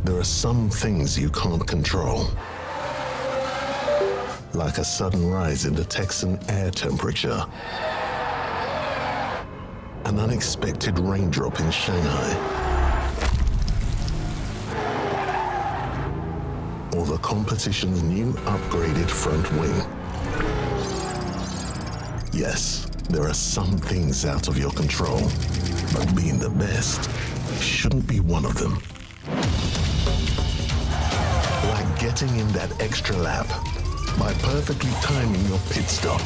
There are some things you can't control. Like a sudden rise in the Texan air temperature. An unexpected raindrop in Shanghai. Or the competition's new upgraded front wing. Yes, there are some things out of your control, but being the best shouldn't be one of them. Like getting in that extra lap by perfectly timing your pit stop.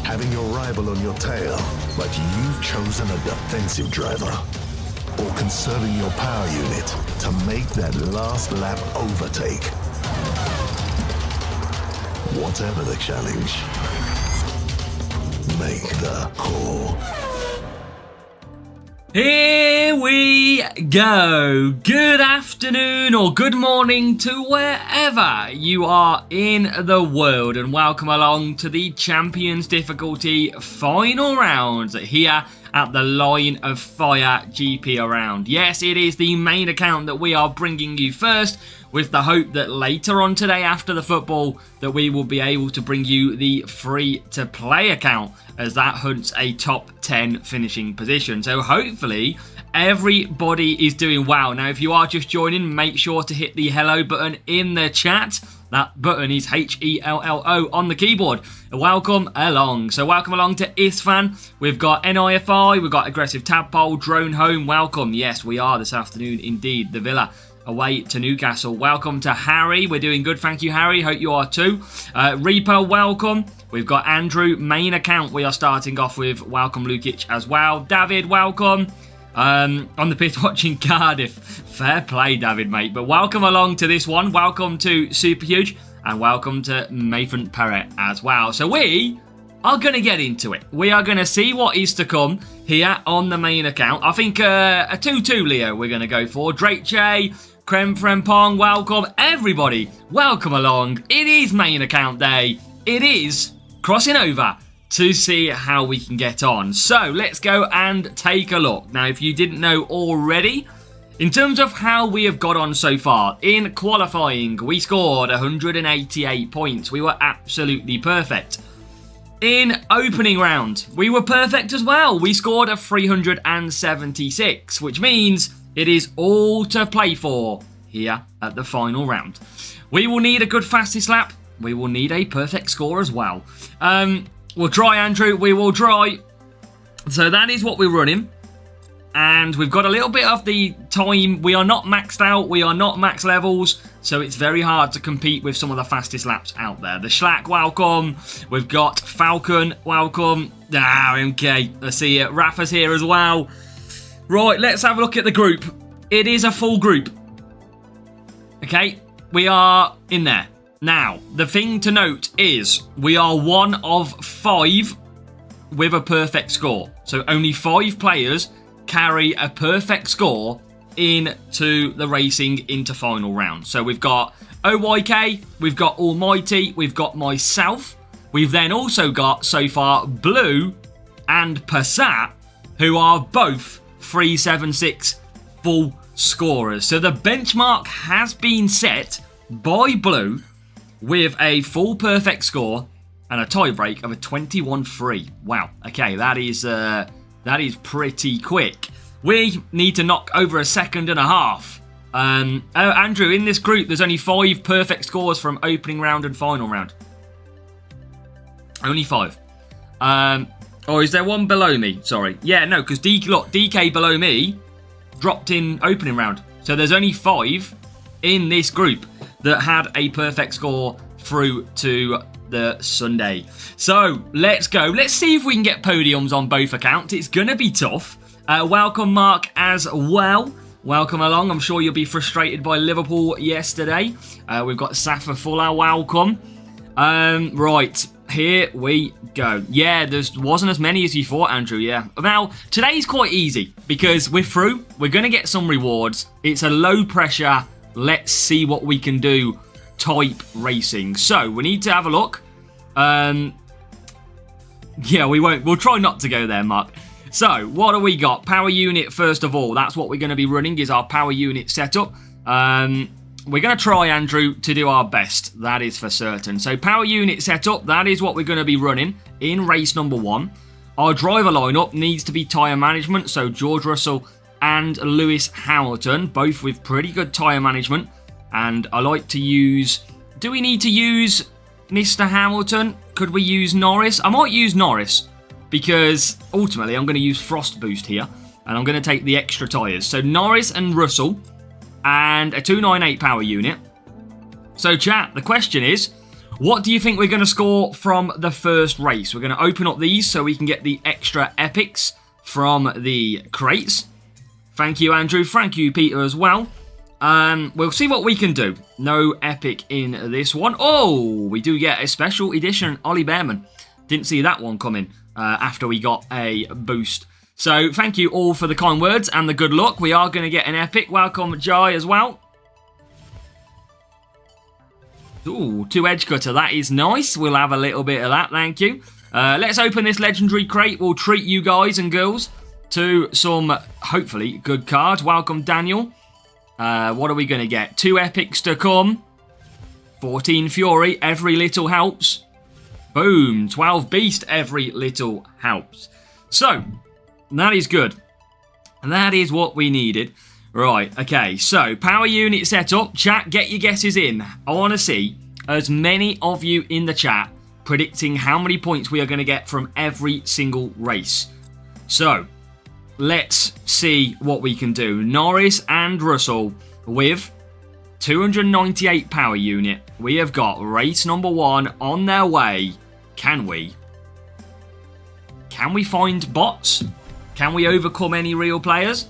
Having your rival on your tail, but you've chosen a defensive driver. Or conserving your power unit to make that last lap overtake. Whatever the challenge, make the call. Here we go. Good afternoon or good morning to wherever you are in the world, and welcome along to the Champions Difficulty final round here at the Line of Fire GP around. Yes, it is the main account that we are bringing you first, with the hope that later on today after the football that we will be able to bring you the free-to-play account, as that hunts a top 10 finishing position. So hopefully everybody is doing well. Now, if you are just joining, make sure to hit the hello button in the chat. That button is HELLO on the keyboard. Welcome along. So welcome along to Isfan. We've got NIFI, we've got Aggressive Tadpole, Drone Home. Welcome. Yes, we are this afternoon indeed. The Villa away to Newcastle. Welcome to Harry. We're doing good. Thank you, Harry. Hope you are too. Reaper, welcome. We've got Andrew, main account we are starting off with. Welcome, Lukic, as well. David, welcome. On the pitch watching Cardiff. Fair play, David, mate. But welcome along to this one. Welcome to Super Huge. And welcome to Nathan Perret as well. So we are going to get into it. We are going to see what is to come here on the main account. I think a 2-2, Leo, we're going to go for. Drake J, Creme Frempong, welcome. Everybody, welcome along. It is main account day. It is crossing over to see how we can get on. So let's go and take a look. Now, if you didn't know already, in terms of how we have got on so far, in qualifying, we scored 188 points. We were absolutely perfect. In opening round, we were perfect as well. We scored a 376, which means it is all to play for here at the final round. We will need a good fastest lap. We will need a perfect score as well. We'll try, Andrew. We will try. So that is what we're running. And we've got a little bit of the time. We are not maxed out. We are not max levels. So it's very hard to compete with some of the fastest laps out there. The Schlack, welcome. We've got Falcon, welcome. Okay. I see it. Rafa's here as well. Right, let's have a look at the group. It is a full group. Okay, we are in there. Now, the thing to note is we are one of 5 with a perfect score. So only 5 players carry a perfect score into the racing into final round. So we've got OYK, we've got Almighty, we've got myself. We've then also got, so far, Blue and Passat, who are both 376 full scorers. So the benchmark has been set by Blue with a full perfect score and a tiebreak of a 21-3. Wow. Okay, that is pretty quick. We need to knock over a second and a half. Andrew, in this group, there's only 5 perfect scores from opening round and final round. Only 5. Or is there one below me? Sorry. Yeah, no, because DK below me dropped in opening round. So there's only 5 in this group that had a perfect score through to the Sunday. So let's go. Let's see if we can get podiums on both accounts. It's going to be tough. Welcome, Mark, as well. Welcome along. I'm sure you'll be frustrated by Liverpool yesterday. We've got Safa Fuller. Welcome. Right. Here we go. Yeah, there wasn't as many as you thought, Andrew, yeah. Now, today's quite easy because we're through. We're going to get some rewards. It's a low pressure, let's see what we can do type racing. So, we need to have a look. Yeah, we won't. We'll try not to go there, Mark. So, what do we got? Power unit, first of all. That's what we're going to be running, is our power unit setup. We're going to try, Andrew, to do our best. That is for certain. So, power unit setup, that is what we're going to be running in race number 1. Our driver lineup needs to be tyre management. So, George Russell and Lewis Hamilton, both with pretty good tyre management. And I like to use... Do we need to use Mr. Hamilton? Could we use Norris? I might use Norris because ultimately I'm going to use Frost Boost here. And I'm going to take the extra tyres. So, Norris and Russell... and a 298 power unit. So, chat, the question is, what do you think we're going to score from the first race? We're going to open up these so we can get the extra epics from the crates. Thank you, Andrew. Thank you, Peter, as well. We'll see what we can do. No epic in this one. Oh, we do get a special edition Ollie Behrman. Didn't see that one coming after we got a boost. So, thank you all for the kind words and the good luck. We are going to get an epic. Welcome, Jai, as well. Ooh, 2 edge cutter. That is nice. We'll have a little bit of that. Thank you. Let's open this legendary crate. We'll treat you guys and girls to some, hopefully, good cards. Welcome, Daniel. What are we going to get? 2 epics to come. 14 Fury. Every little helps. Boom. 12 Beast. Every little helps. So... that is good. That is what we needed. Right, okay. So, power unit setup. Chat, get your guesses in. I want to see as many of you in the chat predicting how many points we are going to get from every single race. So, let's see what we can do. Norris and Russell with 298 power unit. We have got race number 1 on their way. Can we? Can we find bots? Can we overcome any real players?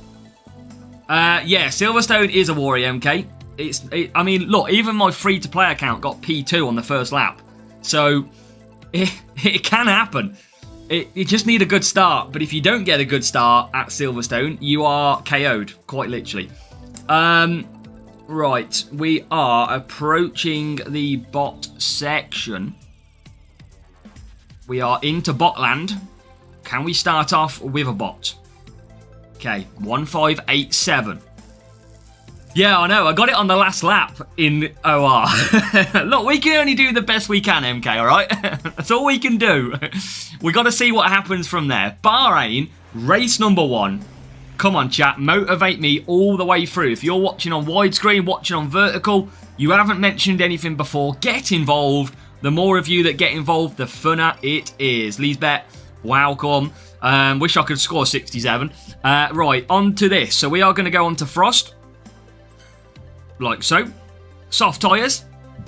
Yeah, Silverstone is a Warrior MK. I mean, look, even my free-to-play account got P2 on the first lap. So, it can happen. You just need a good start. But if you don't get a good start at Silverstone, you are KO'd, quite literally. Right, we are approaching the bot section. We are into botland. Can we start off with a bot? Okay, 1587. Yeah, I know. I got it on the last lap in OR. Look, we can only do the best we can, MK, all right? That's all we can do. We got to see what happens from there. Bahrain, race number 1. Come on, chat. Motivate me all the way through. If you're watching on widescreen, watching on vertical, you haven't mentioned anything before, get involved. The more of you that get involved, the funner it is. Lisbeth, welcome. Wish I could score 67. Right, on to this. So we are going to go on to Frost. Like so. Soft tyres.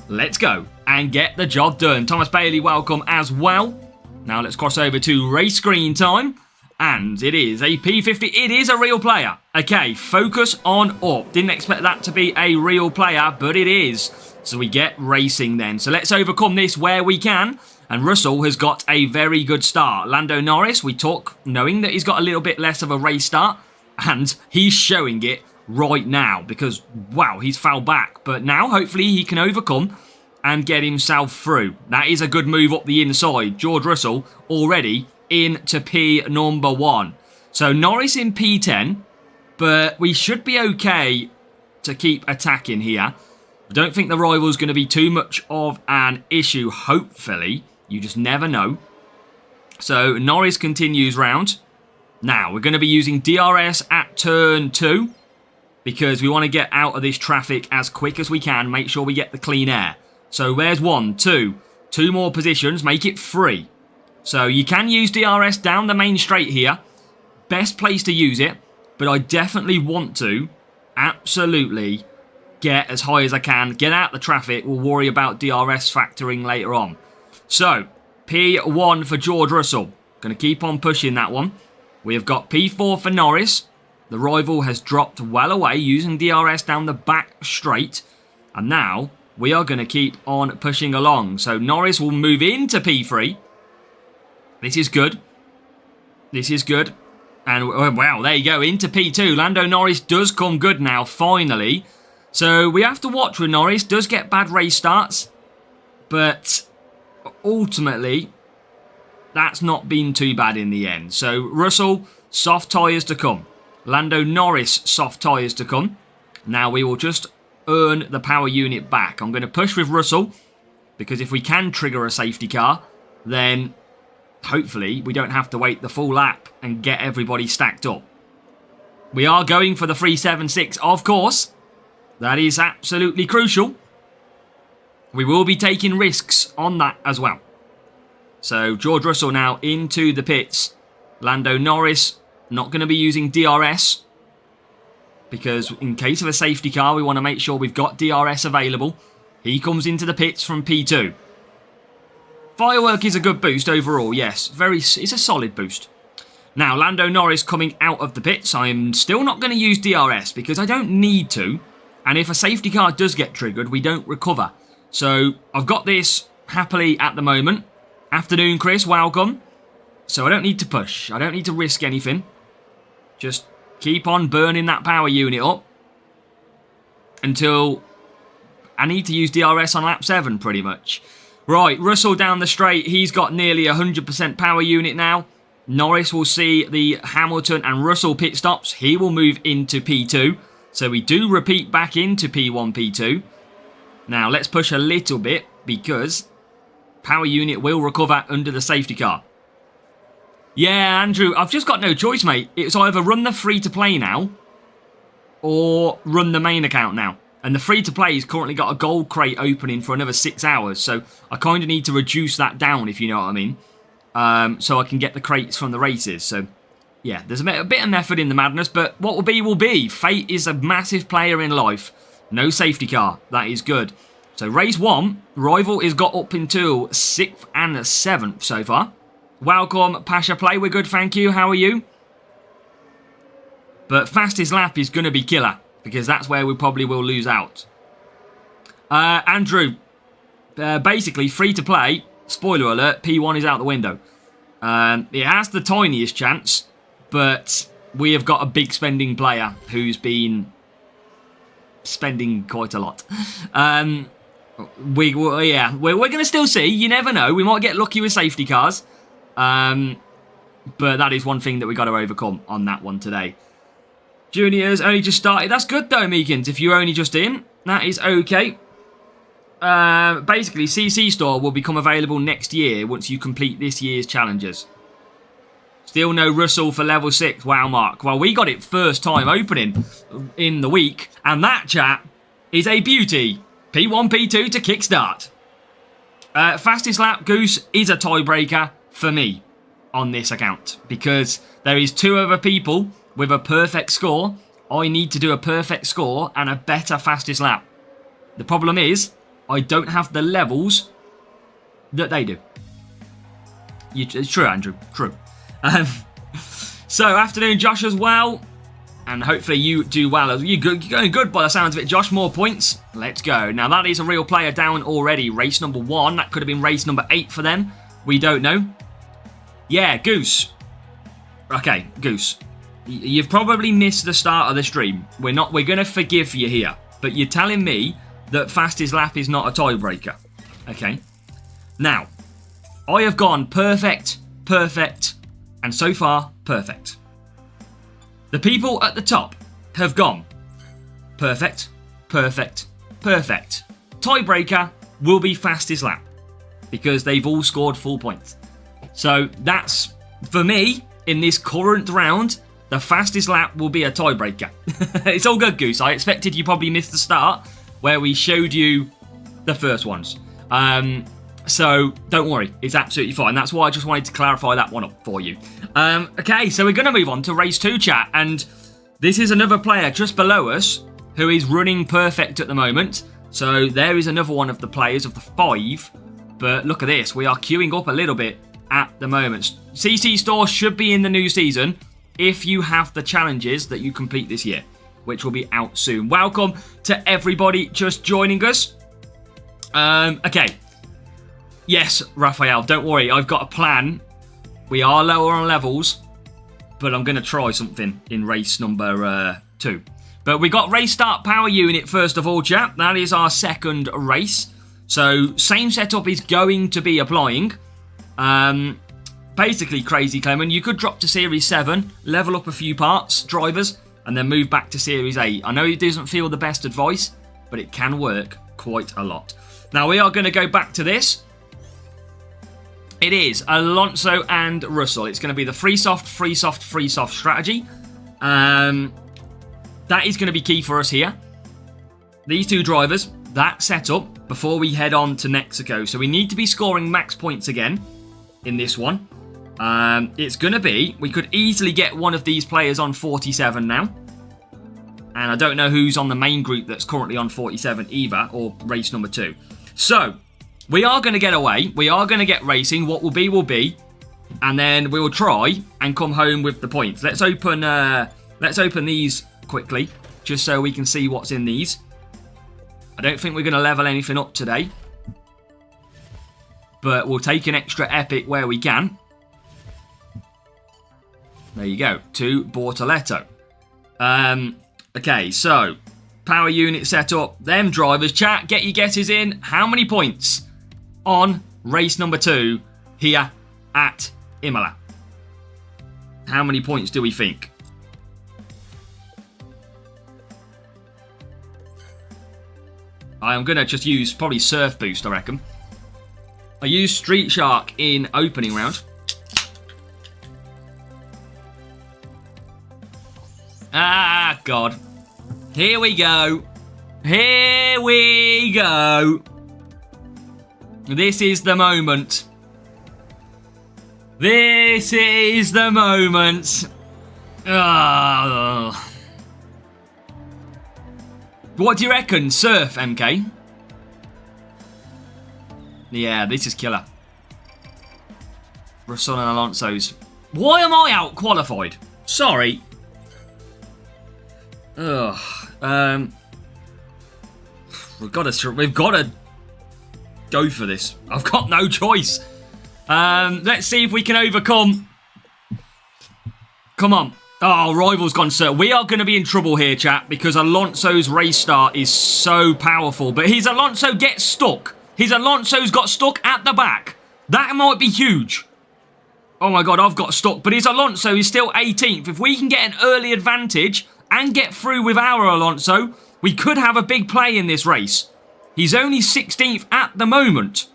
Let's go. And get the job done. Thomas Bailey, welcome as well. Now let's cross over to race screen time. And it is a P50. It is a real player. Okay, focus on up. Didn't expect that to be a real player, but it is. So we get racing then. So let's overcome this where we can. And Russell has got a very good start. Lando Norris, we talk knowing that he's got a little bit less of a race start. And he's showing it right now because, wow, he's fouled back. But now, hopefully, he can overcome and get himself through. That is a good move up the inside. George Russell already into P number 1. So Norris in P10, but we should be okay to keep attacking here. I don't think the rival's going to be too much of an issue, hopefully. You just never know. So Norris continues round. Now, we're going to be using DRS at turn 2 because we want to get out of this traffic as quick as we can. Make sure we get the clean air. So there's 1, 2. 2 more positions. Make it 3. So you can use DRS down the main straight here. Best place to use it. But I definitely want to absolutely get as high as I can. Get out the traffic. We'll worry about DRS factoring later on. So, P1 for George Russell. Going to keep on pushing that one. We have got P4 for Norris. The rival has dropped well away using DRS down the back straight. And now we are going to keep on pushing along. So Norris will move into P3. This is good. This is good. And wow, there you go, into P2. Lando Norris does come good now, finally. So we have to watch with Norris. Does get bad race starts. But ultimately, that's not been too bad in the end. So Russell, soft tyres to come. Lando Norris, soft tyres to come. Now we will just earn the power unit back. I'm going to push with Russell because if we can trigger a safety car, then hopefully we don't have to wait the full lap and get everybody stacked up. We are going for the 376, of course. That is absolutely crucial. We will be taking risks on that as well. So George Russell now into the pits. Lando Norris not going to be using DRS because in case of a safety car, we want to make sure we've got DRS available. He comes into the pits from P2. Firework is a good boost overall, yes. It's a solid boost. Now, Lando Norris coming out of the pits. I'm still not going to use DRS because I don't need to. And if a safety car does get triggered, we don't recover. So, I've got this happily at the moment. Afternoon, Chris. Welcome. So, I don't need to push. I don't need to risk anything. Just keep on burning that power unit up until I need to use DRS on lap 7, pretty much. Right, Russell down the straight. He's got nearly 100% power unit now. Norris will see the Hamilton and Russell pit stops. He will move into P2. So we do repeat back into P1, P2. Now, let's push a little bit because power unit will recover under the safety car. Yeah, Andrew, I've just got no choice, mate. It's either run the free-to-play now or run the main account now. And the free-to-play has currently got a gold crate opening for another 6 hours. So I kind of need to reduce that down, if you know what I mean. So I can get the crates from the races. So, yeah, there's a bit of method in the madness. But what will be, will be. Fate is a massive player in life. No safety car. That is good. So race 1, Rival is got up into 6th and 7th so far. Welcome, Pasha Play. We're good, thank you. How are you? But fastest lap is going to be killer, because that's where we probably will lose out. Andrew, basically, free to play, spoiler alert, P1 is out the window. It has the tiniest chance, but we have got a big spending player who's been spending quite a lot. We're going to still see. You never know. We might get lucky with safety cars. But that is one thing that we got to overcome on that one today. Juniors only just started. That's good though, Meekins. If you're only just in, that is okay. Basically, CC Store will become available next year once you complete this year's challenges. Still no Russell for level 6. Wow, Mark. Well, we got it first time opening in the week. And that, chat, is a beauty. P1, P2 to kickstart. Fastest lap, Goose, is a tiebreaker for me on this account. Because there is 2 other people with a perfect score. I need to do a perfect score and a better fastest lap. The problem is, I don't have the levels that they do. It's true, Andrew. True. So, afternoon, Josh, as well. And hopefully you do well. You're going good by the sounds of it, Josh. More points. Let's go. Now, that is a real player down already. Race number 1. That could have been race number 8 for them. We don't know. Yeah, Goose. Okay, Goose. You've probably missed the start of the stream. We're going to forgive you here. But you're telling me that fastest lap is not a tiebreaker. Okay. Now, I have gone perfect, perfect, and so far, perfect. The people at the top have gone perfect, perfect, perfect. Tiebreaker will be fastest lap because they've all scored full points. So that's, for me, in this current round, the fastest lap will be a tiebreaker. It's all good, Goose. I expected you probably missed the start where we showed you the first ones. So don't worry, it's absolutely fine. That's why I just wanted to clarify that one up for you. Okay, so we're going to move on to race 2, chat. And this is another player just below us who is running perfect at the moment. So there is another one of the players of the 5. But look at this, we are queuing up a little bit at the moment. CC Store should be in the new season if you have the challenges that you complete this year, which will be out soon. Welcome to everybody just joining us. Okay. Yes, Raphael, don't worry. I've got a plan. We are lower on levels, but I'm going to try something in race number 2. But we got race start power unit first of all, chap. That is our second race. So same setup is going to be applying. Basically, Crazy Clement, you could drop to Series 7, level up a few parts, drivers, and then move back to Series 8. I know it doesn't feel the best advice, but it can work quite a lot. Now, we are going to go back to this. It is Alonso and Russell. It's going to be the free soft, free soft, free soft strategy. That is going to be key for us here. These two drivers, that setup, before we head on to Mexico. So we need to be scoring max points again in this one. It's going to be, we could easily get one of these players on 47 now. And I don't know who's on the main group that's currently on 47 either, or race number 2. So, we are going to get away. We are going to get racing. What will be, will be. And then we will try and come home with the points. Let's open these quickly, just so we can see what's in these. I don't think we're going to level anything up today. But we'll take an extra epic where we can. There you go. To Bortoletto. Okay, so power unit set up. Them drivers, chat, get your guesses in. How many points on race number 2 here at Imola? How many points do we think? I'm going to just use probably Surf Boost, I reckon. I used Street Shark in opening round. Ah, God. Here we go. Here we go. This is the moment. This is the moment. Oh. What do you reckon, Surf, MK? Yeah, this is killer. Russell and Alonso's. Why am I out qualified? Sorry. Ugh. We've got to go for this. I've got no choice. Let's see if we can overcome. Come on. Oh, rival's gone, sir. We are going to be in trouble here, chat, because Alonso's race start is so powerful. But his Alonso gets stuck. His Alonso's got stuck at the back. That might be huge. Oh my God, I've got stuck. But his Alonso is still 18th. If we can get an early advantage and get through with our Alonso, we could have a big play in this race. He's only 16th at the moment.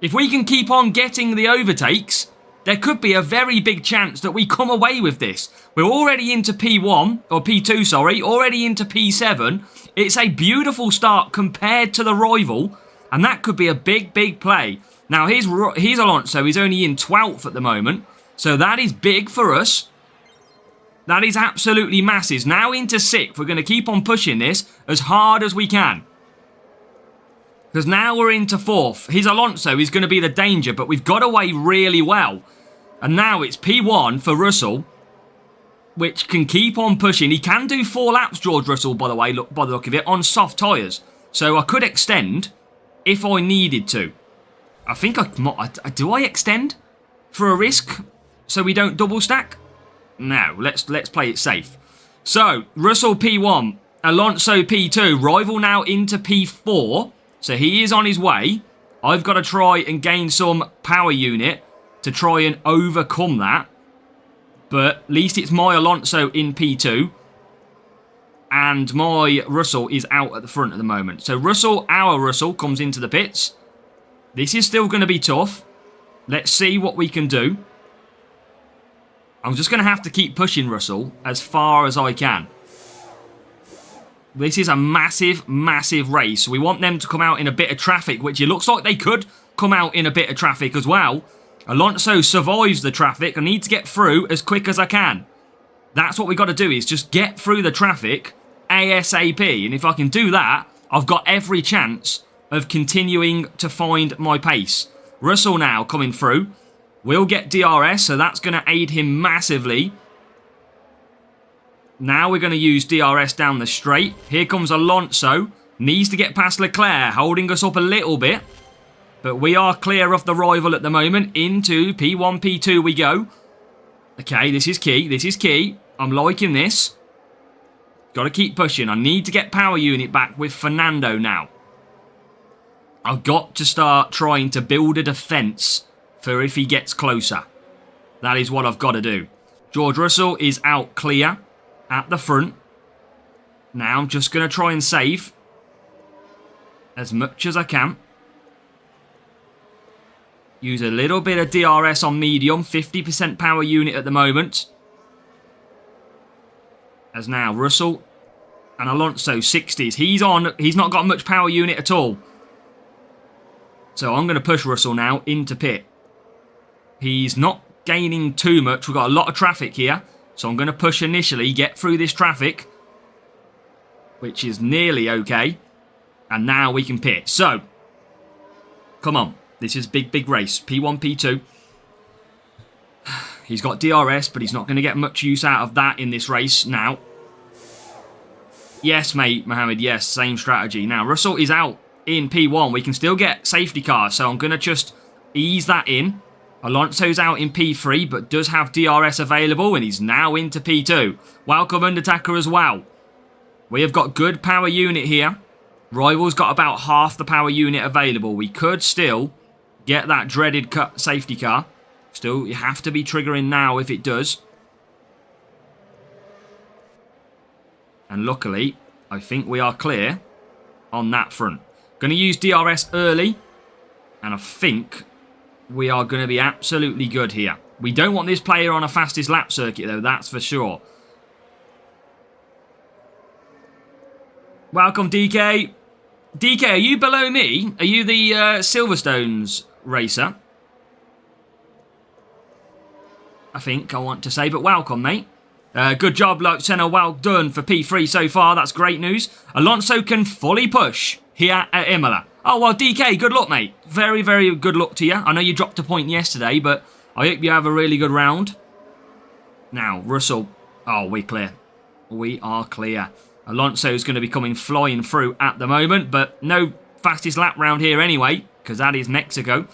If we can keep on getting the overtakes, there could be a very big chance that we come away with this. We're already into P1, or P2, sorry, already into P7. It's a beautiful start compared to the rival, and that could be a big, big play. Now, his Alonso is only in 12th at the moment, so that is big for us. That is absolutely massive. Now into 6th, we're going to keep on pushing this as hard as we can. Because now we're into 4th. His Alonso is going to be the danger, but we've got away really well. And now it's P1 for Russell, which can keep on pushing. He can do 4 laps, George Russell, by the way, by the look of it, on soft tyres. So I could extend if I needed to. I think do I extend for a risk so we don't double stack? Now, let's play it safe. So, Russell P1, Alonso P2, rival now into P4. So he is on his way. I've got to try and gain some power unit to try and overcome that. But at least it's my Alonso in P2. And my Russell is out at the front at the moment. So Russell, our Russell, comes into the pits. This is still going to be tough. Let's see what we can do. I'm just going to have to keep pushing Russell as far as I can. This is a massive, massive race. We want them to come out in a bit of traffic, which it looks like they could come out in a bit of traffic as well. Alonso survives the traffic. I need to get through as quick as I can. That's what we got to do, is just get through the traffic ASAP. And if I can do that, I've got every chance of continuing to find my pace. Russell now coming through. We'll get DRS, so that's going to aid him massively. Now we're going to use DRS down the straight. Here comes Alonso. Needs to get past Leclerc, holding us up a little bit. But we are clear of the rival at the moment. Into P1, P2 we go. Okay, this is key. This is key. I'm liking this. Got to keep pushing. I need to get power unit back with Fernando now. I've got to start trying to build a defence for if he gets closer. That is what I've got to do. George Russell is out clear at the front. Now I'm just going to try and save as much as I can. Use a little bit of DRS on medium. 50% power unit at the moment. As now Russell and Alonso 60s. He's on. He's not got much power unit at all. So I'm going to push Russell now into pit. He's not gaining too much. We've got a lot of traffic here. So I'm going to push initially, get through this traffic, which is nearly okay. And now we can pit. So, come on. This is big, big race. P1, P2. He's got DRS, but he's not going to get much use out of that in this race now. Yes, mate, Mohammed. Yes, same strategy. Now, Russell is out in P1. We can still get safety cars, so I'm going to just ease that in. Alonso's out in P3, but does have DRS available, and he's now into P2. Welcome, Undertaker, as well. We have got good power unit here. Rival's got about half the power unit available. We could still get that dreaded safety car. Still, you have to be triggering now if it does. And luckily, I think we are clear on that front. Going to use DRS early, and I think we are going to be absolutely good here. We don't want this player on a fastest lap circuit, though, that's for sure. Welcome, DK. DK, are you below me? Are you the Silverstones racer? I think I want to say, but welcome, mate. Good job, Senna. Well done for P3 so far. That's great news. Alonso can fully push here at Imola. Oh, well, DK, good luck, mate. Very, very good luck to you. I know you dropped a point yesterday, but I hope you have a really good round. Now, Russell. Oh, we're clear. We are clear. Alonso's going to be coming flying through at the moment, but no fastest lap round here anyway, because that is Mexico.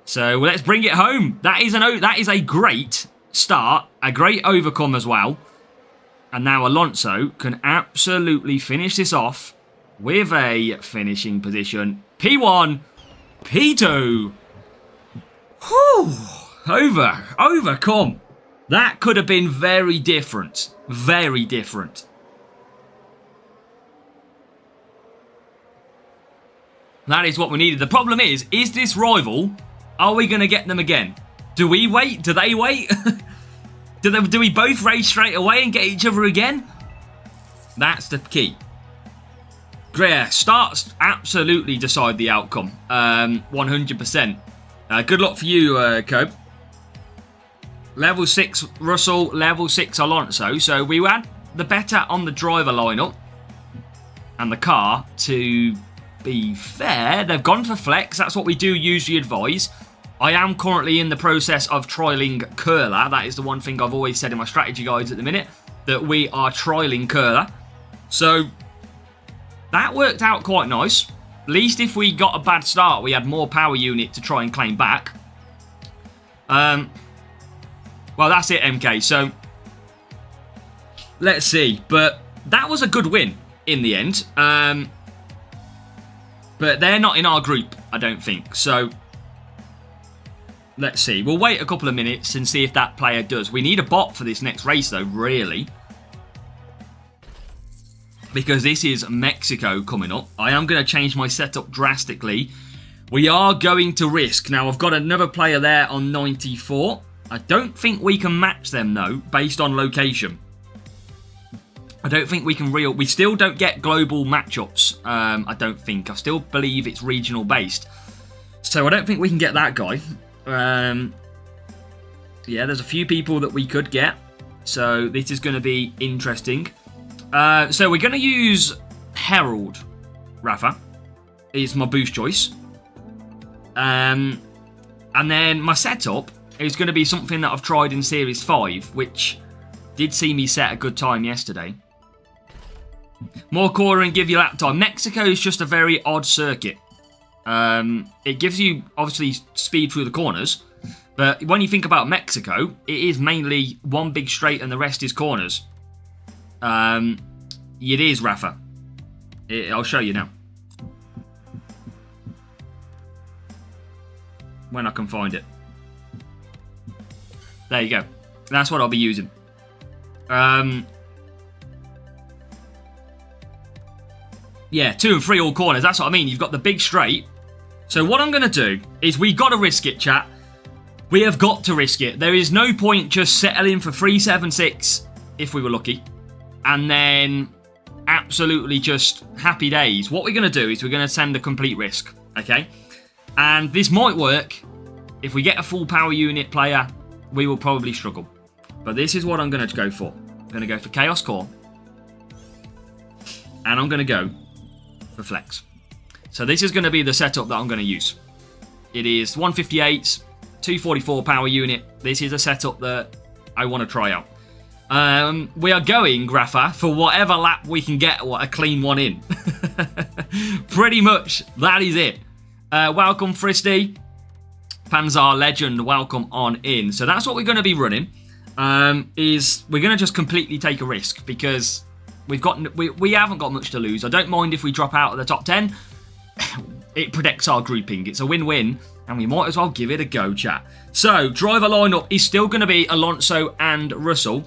So let's bring it home. That is a great start, a great overcome as well. And now Alonso can absolutely finish this off with a finishing position. P1, P2. Whew. Overcome. That could have been very different. Very different. That is what we needed. The problem is this rival, are we going to get them again? Do we wait? Do they wait? do we both race straight away and get each other again? That's the key. Yeah, starts absolutely decide the outcome. 100%. Good luck for you, Cope. Level 6 Russell, level 6 Alonso. So we had the better on the driver lineup. And the car, to be fair, they've gone for flex. That's what we do usually advise. I am currently in the process of trialling Curler. That is the one thing I've always said in my strategy guides at the minute, that we are trialling Curler. So that worked out quite nice. At least if we got a bad start, we had more power unit to try and claim back. Well, that's it, MK. So Let's see. But that was a good win in the end. But they're not in our group, I don't think. So, let's see. We'll wait a couple of minutes and see if that player does. We need a bot for this next race, though, really. Because this is Mexico coming up. I am going to change my setup drastically. We are going to risk. Now, I've got another player there on 94. I don't think we can match them, though, based on location. I don't think we can we still don't get global matchups, I don't think. I still believe it's regional based. So I don't think we can get that guy. Yeah, there's a few people that we could get. So this is going to be interesting. So we're going to use Herald, Rafa. Is my boost choice. And then my setup is going to be something that I've tried in Series 5, which did see me set a good time yesterday. More corner and give you lap time. Mexico is just a very odd circuit. It gives you, obviously, speed through the corners. But when you think about Mexico, it is mainly one big straight and the rest is corners. It is, Rafa. I'll show you now. When I can find it. There you go. That's what I'll be using. Yeah, 2 and 3 all corners. That's what I mean. You've got the big straight. So what I'm going to do is we got to risk it, chat. We have got to risk it. There is no point just settling for 376 if we were lucky. And then absolutely just happy days. What we're going to do is we're going to send a complete risk. Okay? And this might work. If we get a full power unit player, we will probably struggle. But this is what I'm going to go for. I'm going to go for Chaos Core. And I'm going to go for Flex. So this is going to be the setup that I'm going to use. It is 158, 244 power unit. This is a setup that I want to try out. We are going, Rafa, for whatever lap we can get a clean one in. Pretty much, that is it. Welcome, Fristy. Panzer Legend, welcome on in. So that's what we're going to be running. Is we're going to just completely take a risk because we haven't got much to lose. I don't mind if we drop out of the top 10. It protects our grouping. It's a win-win, and we might as well give it a go, chat. So, driver lineup is still going to be Alonso and Russell.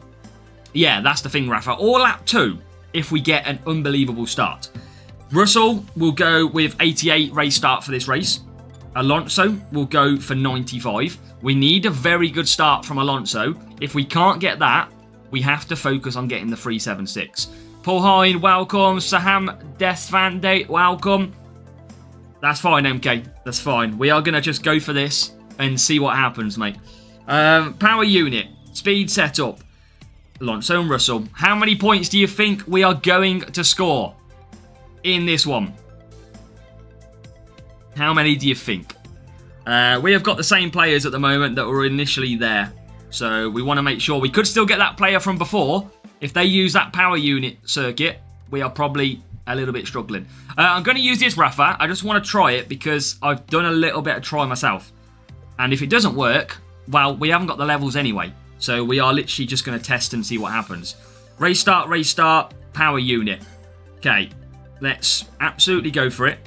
Yeah, that's the thing, Rafa. Or lap 2, if we get an unbelievable start. Russell will go with 88 race start for this race. Alonso will go for 95. We need a very good start from Alonso. If we can't get that, we have to focus on getting the 376. Paul Hine, welcome. Saham Deathvande, welcome. That's fine, MK. That's fine. We are going to just go for this and see what happens, mate. Power unit. Speed setup. Alonso and Russell. How many points do you think we are going to score in this one? How many do you think? We have got the same players at the moment that were initially there. So we want to make sure we could still get that player from before. If they use that power unit circuit, we are probably a little bit struggling. I'm going to use this, Rafa. I just want to try it because I've done a little bit of try myself. And if it doesn't work, well, we haven't got the levels anyway. So we are literally just going to test and see what happens. Race start, power unit. Okay, let's absolutely go for it.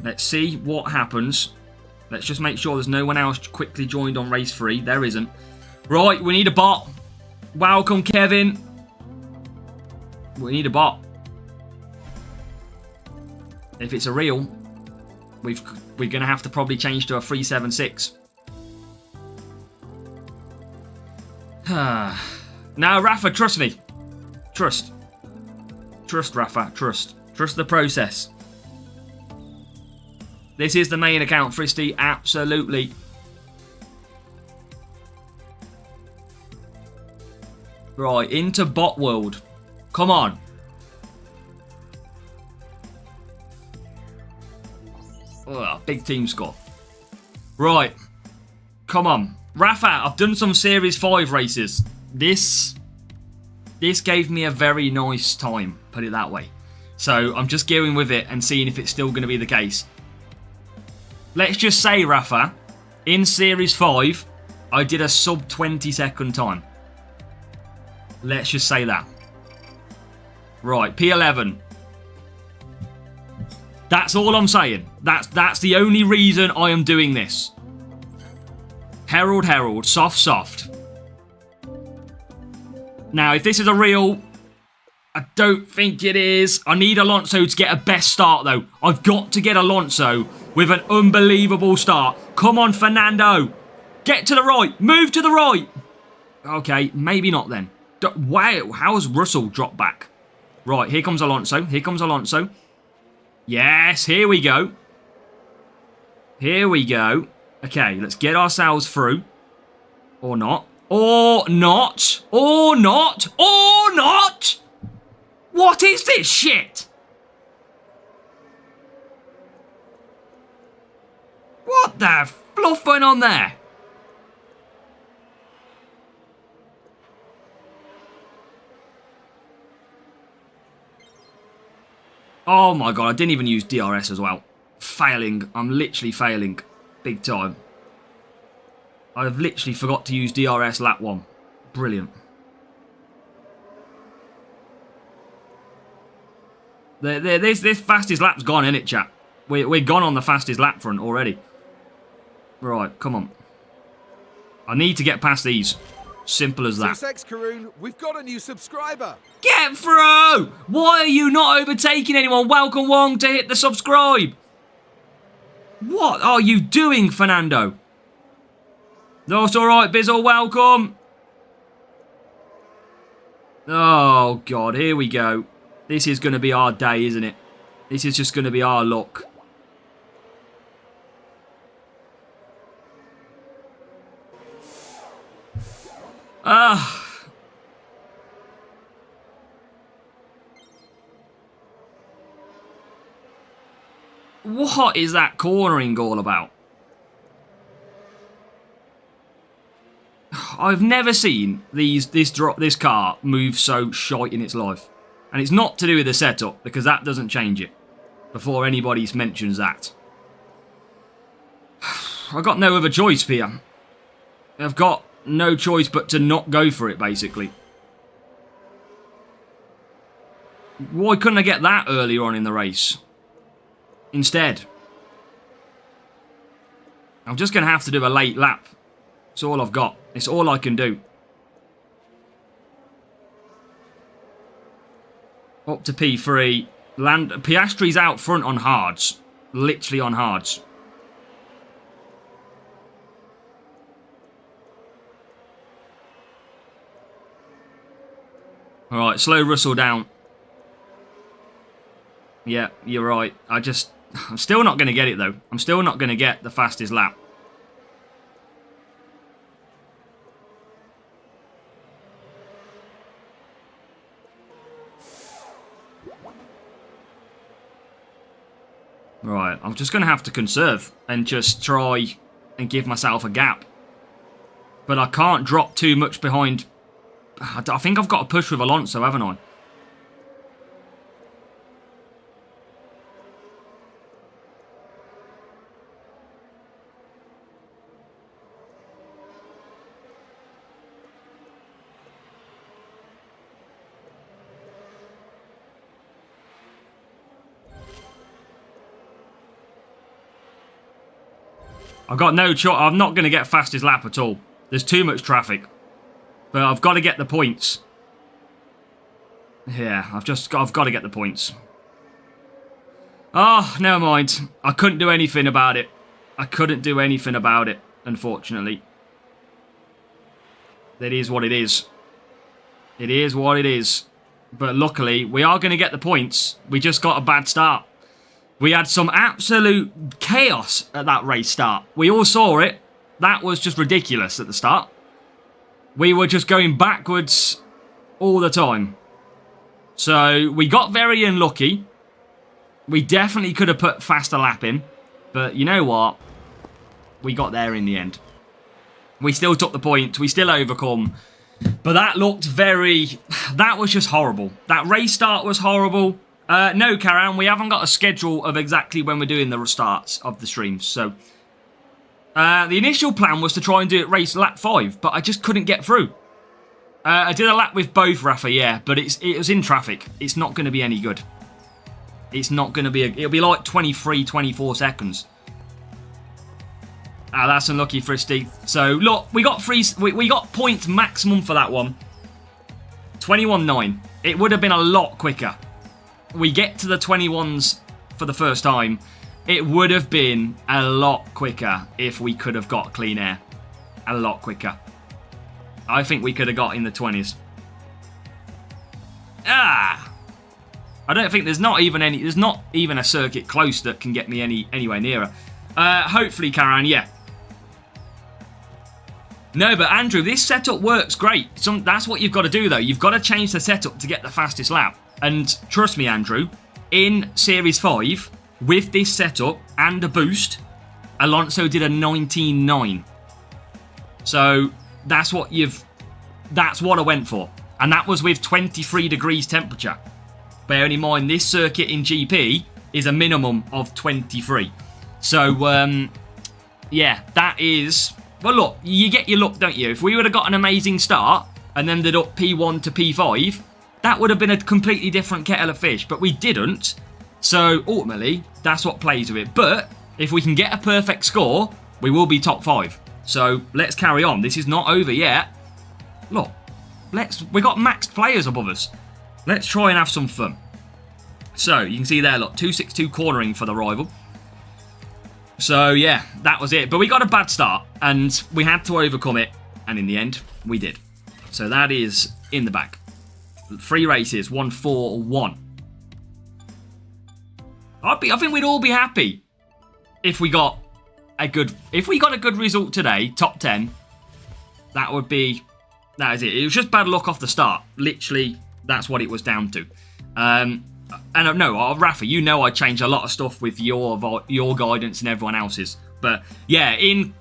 Let's see what happens. Let's just make sure there's no one else quickly joined on race 3. There isn't. Right, we need a bot. Welcome, Kevin. We need a bot. If it's a real, we're going to have to probably change to a 376. Now, Rafa, trust me. Trust. Trust, Rafa. Trust. Trust the process. This is the main account, Fristy. Absolutely. Right, into bot world. Come on. Oh, big team score. Right. Come on. Rafa, I've done some Series 5 races. This gave me a very nice time, put it that way. So I'm just going with it and seeing if it's still going to be the case. Let's just say, Rafa, in Series 5, I did a sub 20 second time. Let's just say that. Right, P11. That's all I'm saying. That's the only reason I am doing this. Herald, Herald, soft, soft. Now, if this is a real... I don't think it is. I need Alonso to get a best start, though. I've got to get Alonso with an unbelievable start. Come on, Fernando. Get to the right. Move to the right. Okay, maybe not then. Wow, how has Russell dropped back? Right, here comes Alonso. Here comes Alonso. Yes, here we go. Here we go. Okay, let's get ourselves through. Or not. Or not. Or not. Or not. What is this shit? What the fluff went on there? Oh my god, I didn't even use DRS as well. Failing. I'm literally failing. Big time. I've literally forgot to use DRS lap 1. Brilliant. This fastest lap's gone, innit, chat? We're gone on the fastest lap front already. Right, come on. I need to get past these. Simple as that. Karun, we've got a new subscriber. Get through! Why are you not overtaking anyone? Welcome Wong to hit the subscribe. What are you doing, Fernando? That's alright, Bizzle, welcome. Oh, God, here we go. This is going to be our day, isn't it? This is just going to be our luck. What is that cornering all about? I've never seen this car move so shite in its life. And it's not to do with the setup, because that doesn't change it. Before anybody mentions that. I've got no other choice here. I've got no choice but to not go for it, basically. Why couldn't I get that earlier on in the race? Instead. I'm just going to have to do a late lap. It's all I've got. It's all I can do. Up to P3. Piastri's out front on hards. Literally on hards. Alright, slow Russell down. Yeah, you're right. I'm still not going to get it, though. I'm still not going to get the fastest lap. Right, I'm just going to have to conserve and just try and give myself a gap. But I can't drop too much behind. I think I've got to push with Alonso, haven't I? I've got no choice. I'm not going to get fastest lap at all. There's too much traffic. But I've got to get the points. Yeah, I've got to get the points. Oh, never mind. I couldn't do anything about it. I couldn't do anything about it, unfortunately. It is what it is. It is what it is. But luckily, we are going to get the points. We just got a bad start. We had some absolute chaos at that race start. We all saw it. That was just ridiculous at the start. We were just going backwards all the time. So we got very unlucky. We definitely could have put faster lap in. But you know what? We got there in the end. We still took the point. We still overcome. But that looked very... That was just horrible. That race start was horrible. No, Karan, we haven't got a schedule of exactly when we're doing the starts of the streams. So, the initial plan was to try and do it race lap 5, but I just couldn't get through. I did a lap with both, Rafa, yeah, but it was in traffic. It's not going to be any good. It's not going to be... It'll be like 23, 24 seconds. Ah, that's unlucky for Steve. So, look, we got we got points maximum for that one. 21.9. It would have been a lot quicker. We get to the 21s for the first time. It would have been a lot quicker if we could have got clean air. A lot quicker. I think we could have got in the 20s. Ah! I don't think there's not even a circuit close that can get me anywhere nearer. Hopefully, Karan, yeah. No, but Andrew, this setup works great. That's what you've got to do, though. You've got to change the setup to get the fastest lap. And trust me, Andrew, in Series 5, with this setup and a boost, Alonso did a 19.9. So that's what I went for. And that was with 23 degrees temperature. Bearing in mind, this circuit in GP is a minimum of 23. So, yeah, that is... Well, look, you get your luck, don't you? If we would have got an amazing start and ended up P1 to P5, that would have been a completely different kettle of fish. But we didn't. So, ultimately, that's what plays with it. But if we can get a perfect score, we will be top 5. So, let's carry on. This is not over yet. Look, we got maxed players above us. Let's try and have some fun. So, you can see there, look, 262 cornering for the rival. So, yeah, that was it. But we got a bad start, and we had to overcome it. And in the end, we did. So that is in the bag. 3 races, 1-4-1. I think we'd all be happy if we got a good result today, top 10. That is it. It was just bad luck off the start. Literally, that's what it was down to. And no, Rafa, you know I change a lot of stuff with your guidance and everyone else's. But yeah, in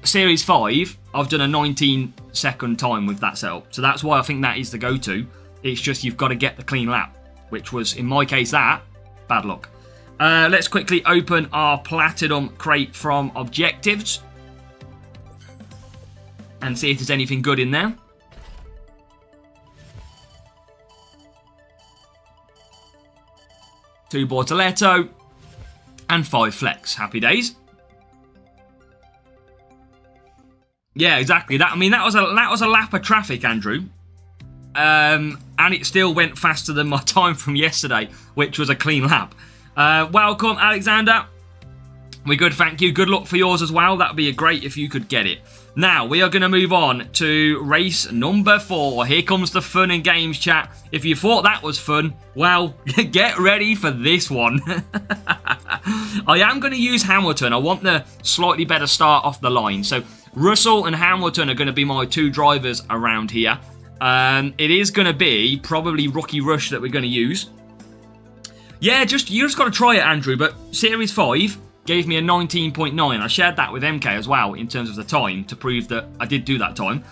Series 5, I've done a 19-second time with that setup. So that's why I think that is the go-to. It's just you've got to get the clean lap, which was, in my case, bad luck. Let's quickly open our Platinum crate from Objectives and see if there's anything good in there. Two Bortoletto and 5 Flex. Happy days. Yeah, exactly. That was a lap of traffic, Andrew. And it still went faster than my time from yesterday, which was a clean lap. Welcome, Alexander. We're good, thank you. Good luck for yours as well. That would be great if you could get it. Now, we are going to move on to race number 4. Here comes the fun and games chat. If you thought that was fun, well, get ready for this one. I am going to use Hamilton. I want the slightly better start off the line. So, Russell and Hamilton are going to be my 2 drivers around here. It is going to be probably Rookie Rush that we're going to use. Yeah, you just got to try it, Andrew. But Series 5... gave me a 19.9. I shared that with MK as well in terms of the time to prove that I did do that time.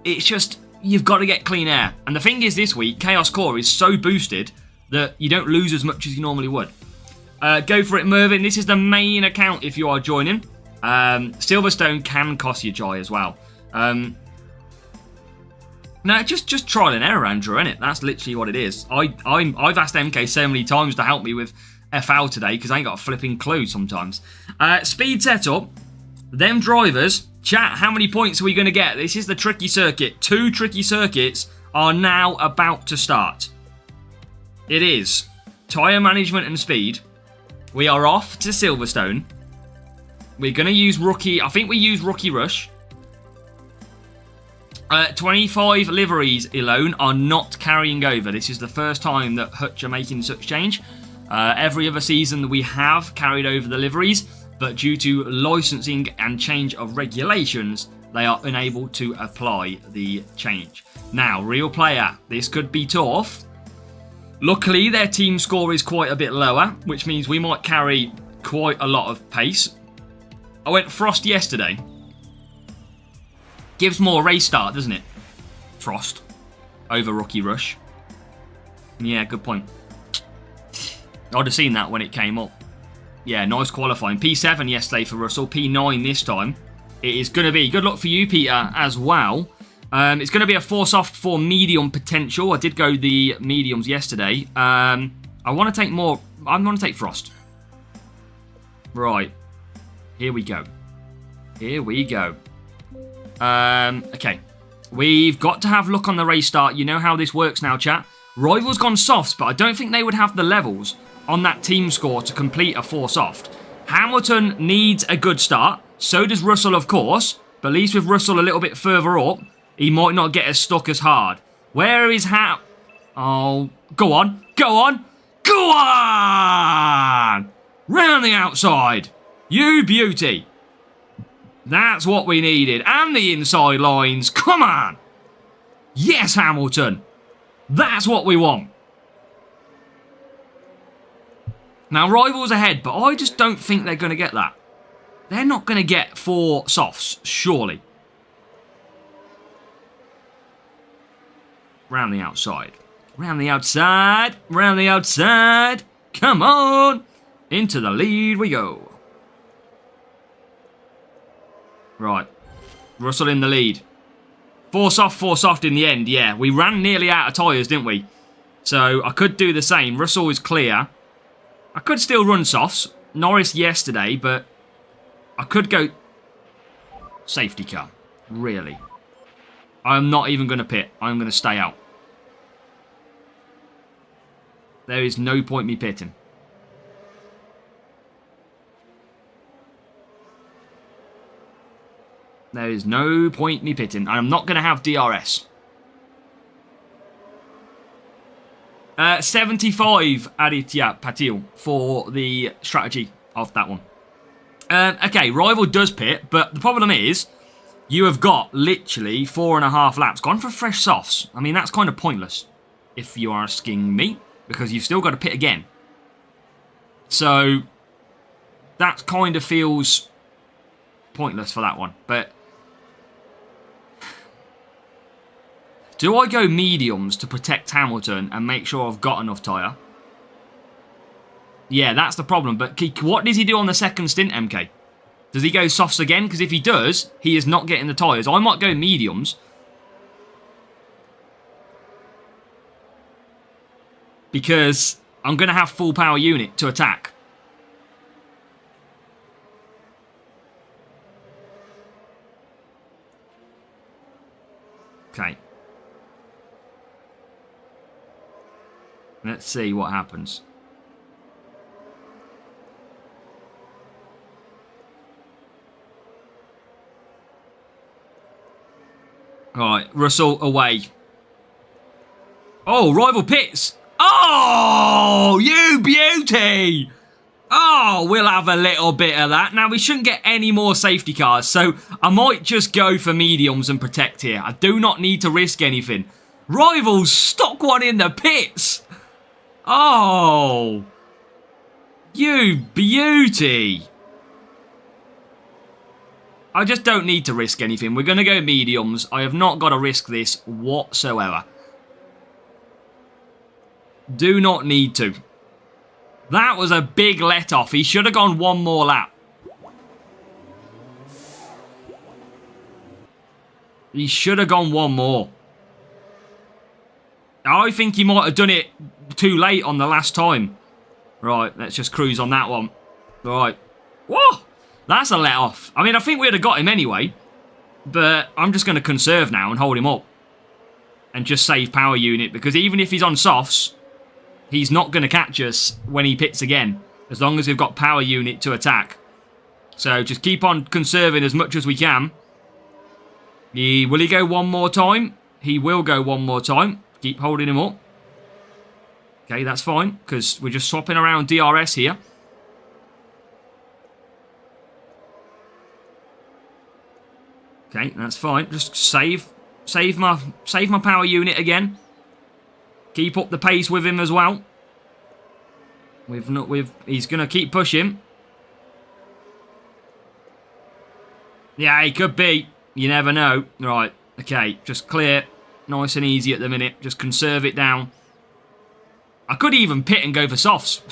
It's just, you've got to get clean air. And the thing is this week, Chaos Core is so boosted that you don't lose as much as you normally would. Go for it, Mervyn. This is the main account if you are joining. Silverstone can cost you joy as well. No, just trial and error, Andrew, innit? That's literally what it is. I've asked MK so many times to help me with FL today because I ain't got a flipping clue sometimes. Speed setup. Them drivers. Chat, how many points are we going to get? This is the tricky circuit. 2 tricky circuits are now about to start. It is tyre management and speed. We are off to Silverstone. We're going to use Rookie... I think we use Rookie Rush. 25 liveries alone are not carrying over. This is the first time that Hutch are making such change. Every other season we have carried over the liveries, but due to licensing and change of regulations, they are unable to apply the change. Now, real player, this could be tough. Luckily, their team score is quite a bit lower, which means we might carry quite a lot of pace. I went Frost yesterday. Gives more race start, doesn't it? Frost over Rookie Rush. Yeah, good point. I'd have seen that when it came up. Yeah, nice qualifying. P7 yesterday for Russell. P9 this time. It is going to be. Good luck for you, Peter, as well. It's going to be a force-off for medium potential. I did go the mediums yesterday. I want to take more... I'm going to take frost. Right. Here we go. Here we go. Okay. We've got to have luck on the race start. You know how this works now, chat. Rival's gone softs, but I don't think they would have the levels on that team score to complete a force-off. Hamilton needs a good start. So does Russell, of course. But at least with Russell a little bit further up, he might not get as stuck as hard. Where is Oh, go on. Go on. Go on! Round the outside. You beauty. That's what we needed. And the inside lines. Come on. Yes, Hamilton. That's what we want. Now, Rival's ahead, but I just don't think they're going to get that. They're not going to get 4 softs, surely. Round the outside. Round the outside. Round the outside. Come on. Into the lead we go. Right. Russell in the lead. 4 soft in the end. Yeah, we ran nearly out of tyres, didn't we? So I could do the same. Russell is clear. I could still run softs. Norris yesterday, but I could go safety car. Really. I'm not even going to pit. I'm going to stay out. There is no point me pitting. There is no point me pitting. I'm not going to have DRS. 75 Aditya Patil for the strategy of that one. Okay, Rival does pit, but the problem is you have got literally 4.5 laps gone for fresh softs. I mean, that's kind of pointless if you are asking me, because you've still got to pit again. So that kind of feels pointless for that one. But do I go mediums to protect Hamilton and make sure I've got enough tyre? Yeah, that's the problem. But what does he do on the second stint, MK? Does he go softs again? Because if he does, he is not getting the tyres. I might go mediums. Because I'm going to have full power unit to attack. Okay. Let's see what happens. Alright, Russell away. Oh, rival pits. Oh, you beauty. Oh, we'll have a little bit of that. Now, we shouldn't get any more safety cars, so I might just go for mediums and protect here. I do not need to risk anything. Rivals, stock one in the pits. Oh, you beauty. I just don't need to risk anything. We're going to go mediums. I have not got to risk this whatsoever. Do not need to. That was a big let-off. He should have gone one more lap. He should have gone one more. I think he might have done it too late on the last time. Right, let's just cruise on that one. Right. Whoa! That's a let-off. I mean, I think we'd have got him anyway. But I'm just going to conserve now and hold him up. And just save power unit. Because even if he's on softs, he's not going to catch us when he pits again. As long as we've got power unit to attack. So just keep on conserving as much as we can. Will he go one more time? He will go one more time. Keep holding him up. Okay, that's fine. Because we're just swapping around DRS here. Okay, that's fine. Just save my power unit again. Keep up the pace with him as well. He's gonna keep pushing. Yeah, he could be. You never know. Right. Okay, just clear. Nice and easy at the minute. Just conserve it down. I could even pit and go for softs.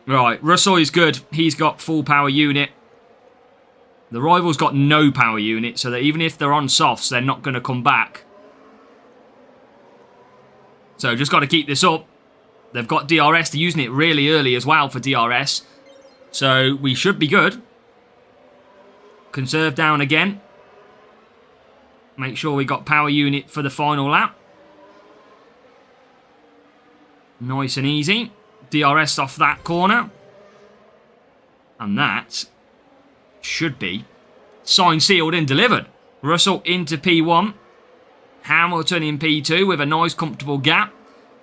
Right, Russell is good. He's got full power unit. The rival's got no power unit, so that even if they're on softs, they're not going to come back. So just got to keep this up. They've got DRS. They're using it really early as well for DRS. So we should be good. Conserve down again. Make sure we got power unit for the final lap. Nice and easy. DRS off that corner. And that should be signed, sealed and delivered. Russell into P1. Hamilton in P2 with a nice comfortable gap.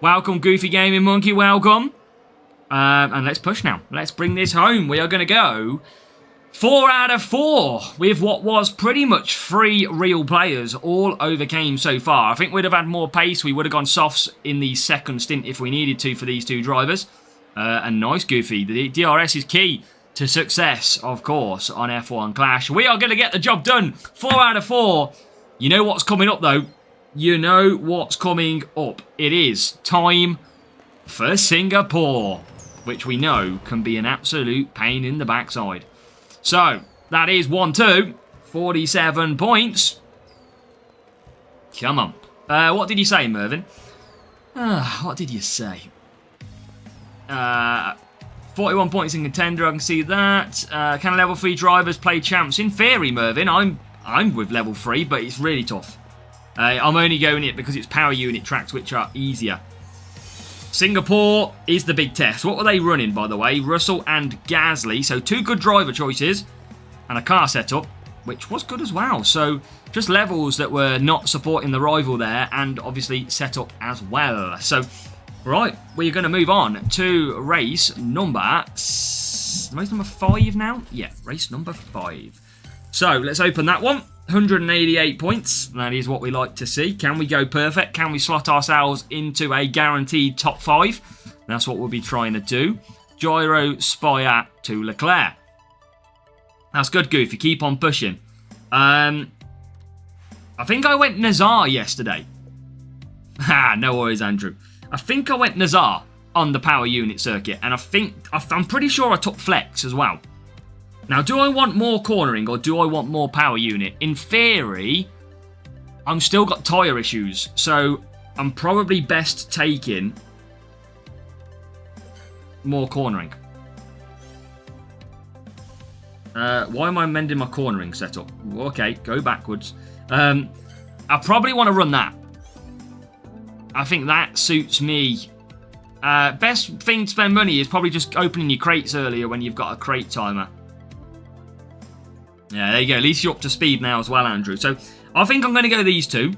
Welcome Goofy Gaming Monkey, welcome. And let's push now. Let's bring this home. We are going to go 4 out of 4 with what was pretty much 3 real players all overcame so far. I think we'd have had more pace. We would have gone softs in the second stint if we needed to for these 2 drivers. And nice Goofy. The DRS is key to success, of course, on F1 Clash. We are going to get the job done. 4 out of 4. You know what's coming up, though. You know what's coming up. It is time for Singapore, which we know can be an absolute pain in the backside. So, that is 1-2. 47 points. Come on. What did you say, Mervyn? What did you say? 41 points in contender, I can see that. Can level 3 drivers play champs? In theory, Mervyn, I'm with level 3, but it's really tough. I'm only going it because it's power unit tracks, which are easier. Singapore is the big test. What were they running, by the way? Russell and Gasly. So 2 good driver choices and a car setup, which was good as well. So just levels that were not supporting the rival there, and obviously setup as well. So, right, we're going to move on to race number 5 now? Yeah, race number 5. So let's open that one. 188 points. That is what we like to see. Can we go perfect? Can we slot ourselves into a guaranteed top 5? That's what we'll be trying to do. Gyro Spire to Leclerc. That's good, Goofy. Keep on pushing. I think I went Nazar yesterday. No worries, Andrew. I think I went Nazar on the power unit circuit, and I'm pretty sure I took Flex as well. Now, do I want more cornering or do I want more power unit? In theory, I'm still got tyre issues, so I'm probably best taking more cornering. Why am I amending my cornering setup? Okay, go backwards. I probably want to run that. I think that suits me. Best thing to spend money is probably just opening your crates earlier when you've got a crate timer. Yeah, there you go. At least you're up to speed now as well, Andrew. So I think I'm going to go these 2.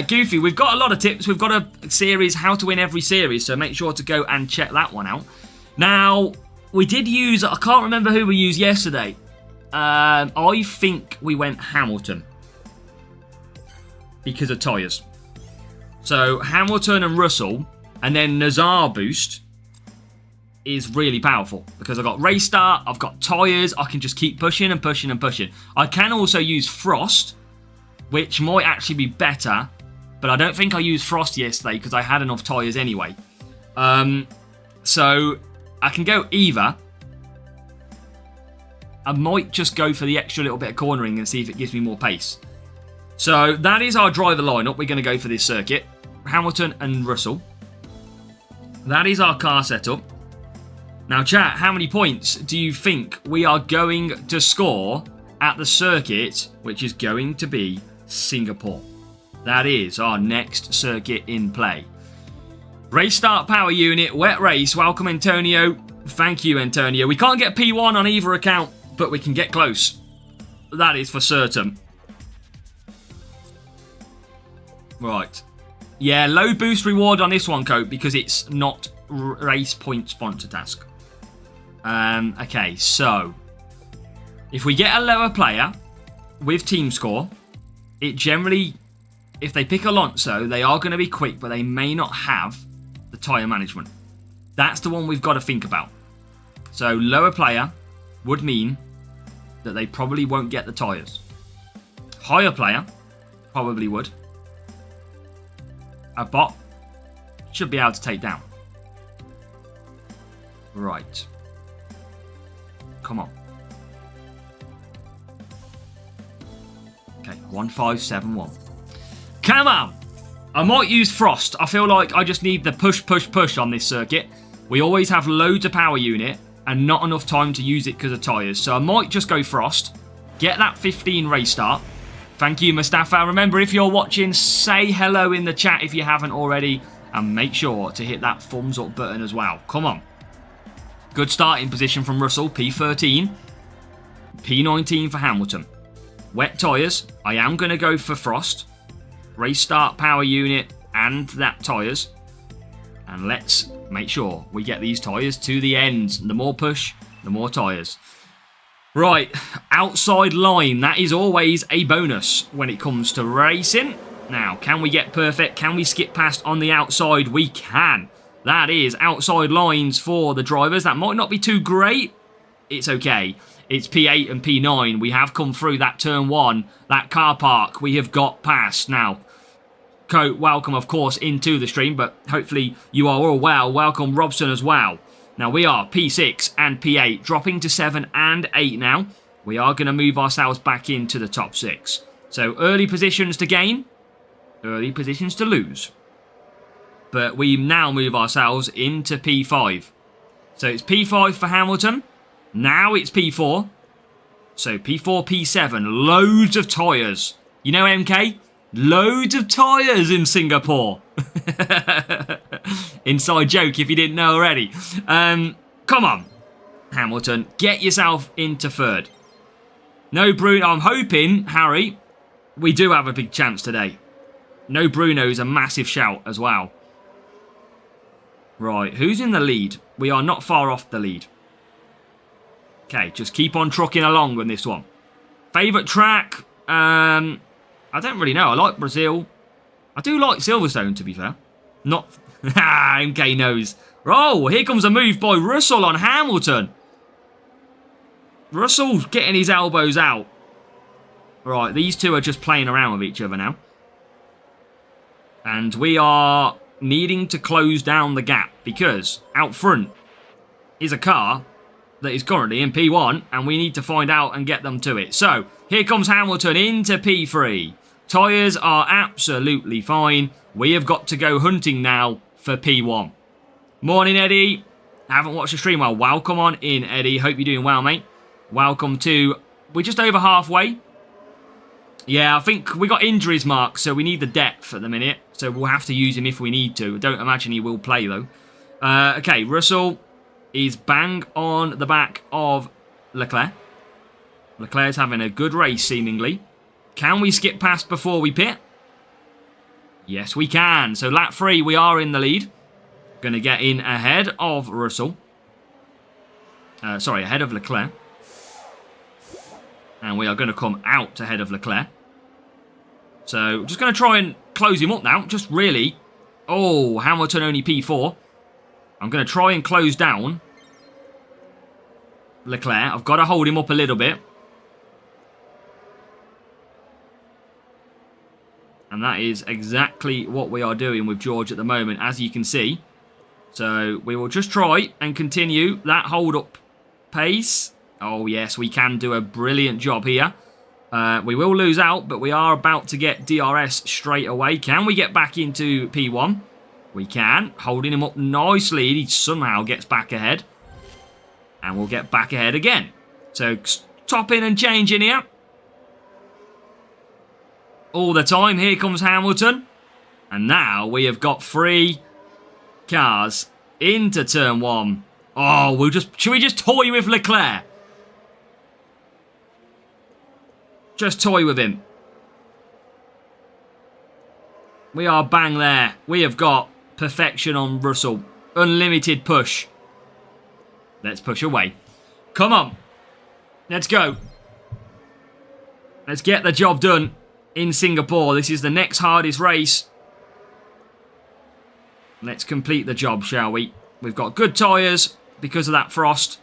Goofy, we've got a lot of tips. We've got a series, how to win every series. So make sure to go and check that one out. Now, we did use, I can't remember who we used yesterday. I think we went Hamilton because of tyres. So Hamilton and Russell, and then Nazar boost is really powerful because I've got race start, I've got tyres, I can just keep pushing and pushing and pushing. I can also use Frost, which might actually be better, but I don't think I used Frost yesterday because I had enough tyres anyway. So I can go either. I might just go for the extra little bit of cornering and see if it gives me more pace. So that is our driver lineup. We're going to go for this circuit. Hamilton and Russell. That is our car setup. Now, chat, how many points do you think we are going to score at the circuit, which is going to be Singapore? That is our next circuit in play. Race start power unit, wet race. Welcome, Antonio. Thank you, Antonio. We can't get P1 on either account, but we can get close. That is for certain. Right. Yeah, low boost reward on this one, Cope, because it's not race point sponsor task. Okay, so if we get a lower player with team score, it generally, if they pick Alonso, they are going to be quick, but they may not have the tyre management. That's the one we've got to think about. So lower player would mean that they probably won't get the tyres. Higher player probably would. A bot should be able to take down. Right. Come on. 1571. Come on. I might use Frost. I feel like I just need the push on this circuit. We always have loads of power unit and not enough time to use it because of tyres. So I might just go Frost. Get that 15 race start. Thank you, Mustafa. Remember, if you're watching, say hello in the chat if you haven't already. And make sure to hit that thumbs up button as well. Come on. Good starting position from Russell. P13. P19 for Hamilton. Wet tyres. I am going to go for Frost. Race start, power unit, and that tyres. And let's make sure we get these tyres to the end. The more push, the more tyres. Right, outside line. That is always a bonus when it comes to racing. Now, can we get perfect? Can we skip past on the outside? We can. That is outside lines for the drivers. That might not be too great. It's okay. It's P8 and P9. We have come through that turn 1. That car park we have got past. Now, welcome, of course, into the stream, but hopefully you are all well. Welcome, Robson, as well. Now, we are P6 and P8, dropping to 7 and 8 now. We are going to move ourselves back into the top 6. So, early positions to gain, early positions to lose. But we now move ourselves into P5. So, it's P5 for Hamilton. Now it's P4. So, P4, P7. Loads of tyres. You know, MK? Loads of tyres in Singapore. Inside joke if you didn't know already. Come on, Hamilton. Get yourself into third. No Bruno. I'm hoping, Harry, we do have a big chance today. No Bruno's a massive shout as well. Right, who's in the lead? We are not far off the lead. Okay, just keep on trucking along with this one. Favourite track? I don't really know. I like Brazil. I do like Silverstone, to be fair. Not... MK knows. Oh, here comes a move by Russell on Hamilton. Russell's getting his elbows out. Right, these two are just playing around with each other now. And we are needing to close down the gap because out front is a car that is currently in P1 and we need to find out and get them to it. So, here comes Hamilton into P3. Tyres are absolutely fine. We have got to go hunting now for P1. Morning, Eddie. Haven't watched the stream. Well, welcome on in, Eddie. Hope you're doing well, mate. Welcome to... We're just over halfway. Yeah, I think we got injuries, Mark, so we need the depth at the minute. So we'll have to use him if we need to. Don't imagine he will play, though. Okay, Russell is bang on the back of Leclerc. Leclerc's having a good race, seemingly. Can we skip past before we pit? Yes, we can. So lap 3, we are in the lead. Going to get in ahead of Russell. Sorry, ahead of Leclerc. And we are going to come out ahead of Leclerc. So, just going to try and close him up now. Just really. Oh, Hamilton only P4. I'm going to try and close down Leclerc. I've got to hold him up a little bit. And that is exactly what we are doing with George at the moment, as you can see. So, we will just try and continue that hold-up pace. Oh, yes, we can do a brilliant job here. We will lose out, but we are about to get DRS straight away. Can we get back into P1? We can. Holding him up nicely. He somehow gets back ahead. And we'll get back ahead again. So, topping and changing here. All the time. Here comes Hamilton. And now we have got 3 cars into turn 1. Oh, should we just toy with Leclerc? Just toy with him. We are bang there. We have got perfection on Russell. Unlimited push. Let's push away. Come on. Let's go. Let's get the job done in Singapore. This is the next hardest race. Let's complete the job, shall we? We've got good tyres because of that frost.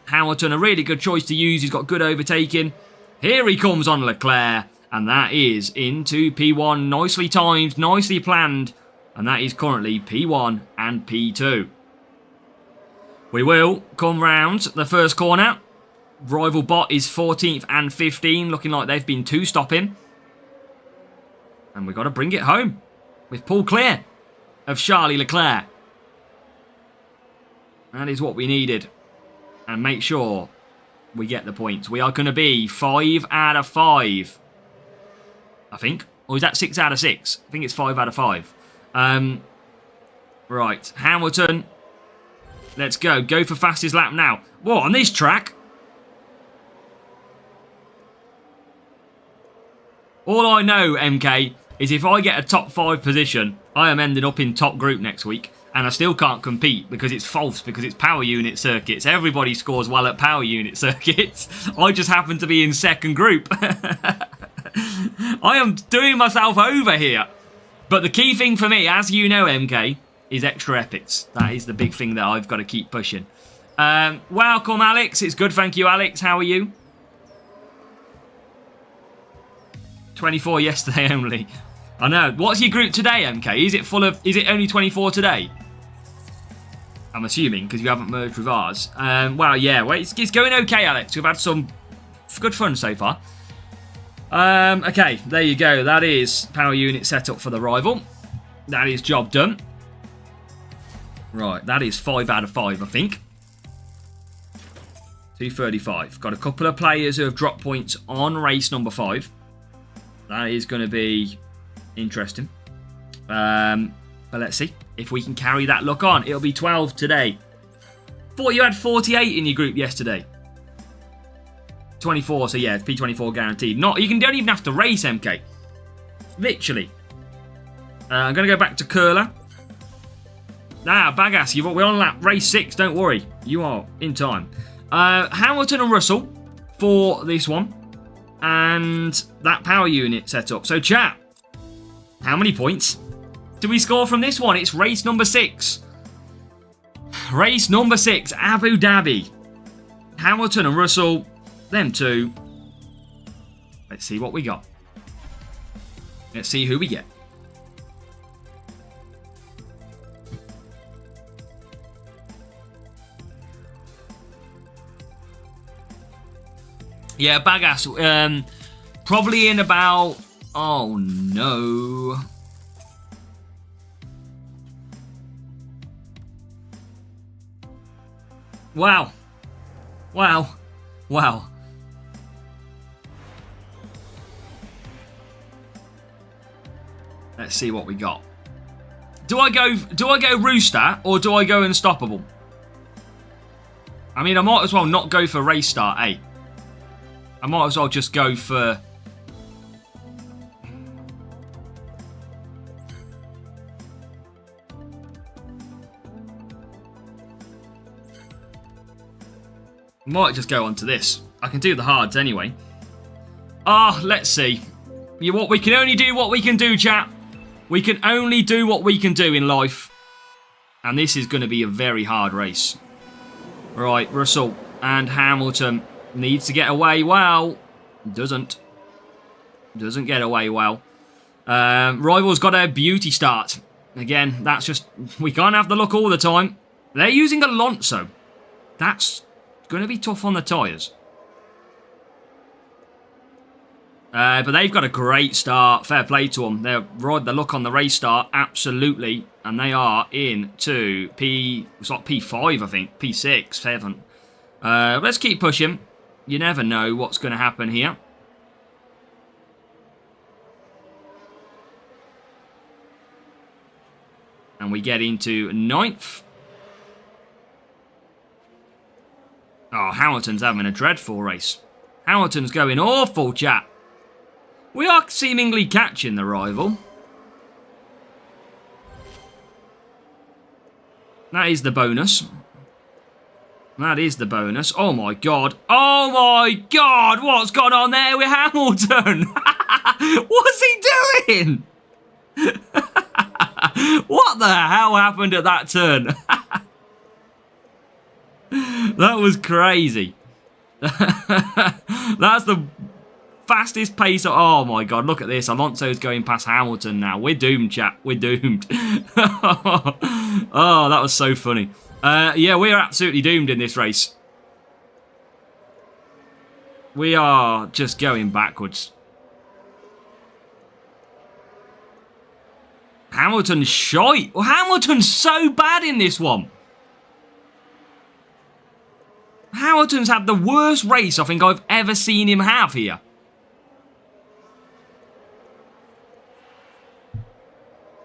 Hamilton, a really good choice to use. He's got good overtaking. Here he comes on Leclerc. And that is into P1. Nicely timed, nicely planned. And that is currently P1 and P2. We will come round the first corner. Rival bot is 14th and 15. Looking like they've been 2-stopping. And we've got to bring it home with Paul clear of Charlie Leclerc. That is what we needed. And make sure we get the points. We are going to be 5 out of 5. I think. Or is that 6 out of 6? I think it's 5 out of 5. Right. Hamilton. Let's go. Go for fastest lap now. What, on this track? All I know, MK, is if I get a top 5 position, I am ending up in top group next week. And I still can't compete because it's false, because it's power unit circuits. Everybody scores well at power unit circuits. I just happen to be in second group. I am doing myself over here. But the key thing for me, as you know, MK, is extra epics. That is the big thing that I've got to keep pushing. Welcome, Alex. It's good, thank you, Alex. How are you? 24 yesterday only. I know. What's your group today, MK? Is it only 24 today? I'm assuming, because you haven't merged with ours. Well, yeah. Well, it's going okay, Alex. We've had some good fun so far. Okay, there you go. That is power unit set up for the rival. That is job done. Right, that is 5 out of 5, I think. 235. Got a couple of players who have dropped points on race number 5. That is going to be interesting. But let's see if we can carry that luck on. It'll be 12 today. Thought you had 48 in your group yesterday. 24, so yeah, it's P24 guaranteed. Not, you don't even have to race, MK. Literally. I'm going to go back to Curler. Bagass, we're on lap race 6, don't worry. You are in time. Hamilton and Russell for this one. And that power unit set up. So, chat, how many points do we score from this one? It's race number 6. Race number 6, Abu Dhabi. Hamilton and Russell, them two. Let's see what we got. Let's see who we get. Yeah, Bagass. Probably in about... Oh, no. Wow. Wow. Wow. Let's see what we got. Do I go Rooster or do I go Unstoppable? I mean, I might as well not go for Race Start, eh? I might as well just go for... Might just go on to this. I can do the hards anyway. Let's see. We can only do what we can do, chat. We can only do what we can do in life. And this is going to be a very hard race. Right, Russell and Hamilton needs to get away well. Doesn't get away well. Rival's got a beauty start. Again, that's just... We can't have the luck all the time. They're using Alonso. That's going to be tough on the tyres. But they've got a great start. Fair play to them. They'll ride the luck on the race start. Absolutely. And they are into it's like P5, I think. P6, 7. Let's keep pushing. You never know what's going to happen here. And we get into 9th. Oh, Hamilton's having a dreadful race. Hamilton's going awful, chat. We are seemingly catching the rival. That is the bonus. That is the bonus. Oh my god. Oh my god! What's gone on there with Hamilton? What's he doing? What the hell happened at that turn? That was crazy. That's the fastest pace. Oh my god, look at this. Alonso's going past Hamilton now. We're doomed, chat. We're doomed. Oh, that was so funny. Yeah, we are absolutely doomed in this race. We are just going backwards. Hamilton's shite. Well, Hamilton's so bad in this one. Hamilton's had the worst race I think I've ever seen him have here.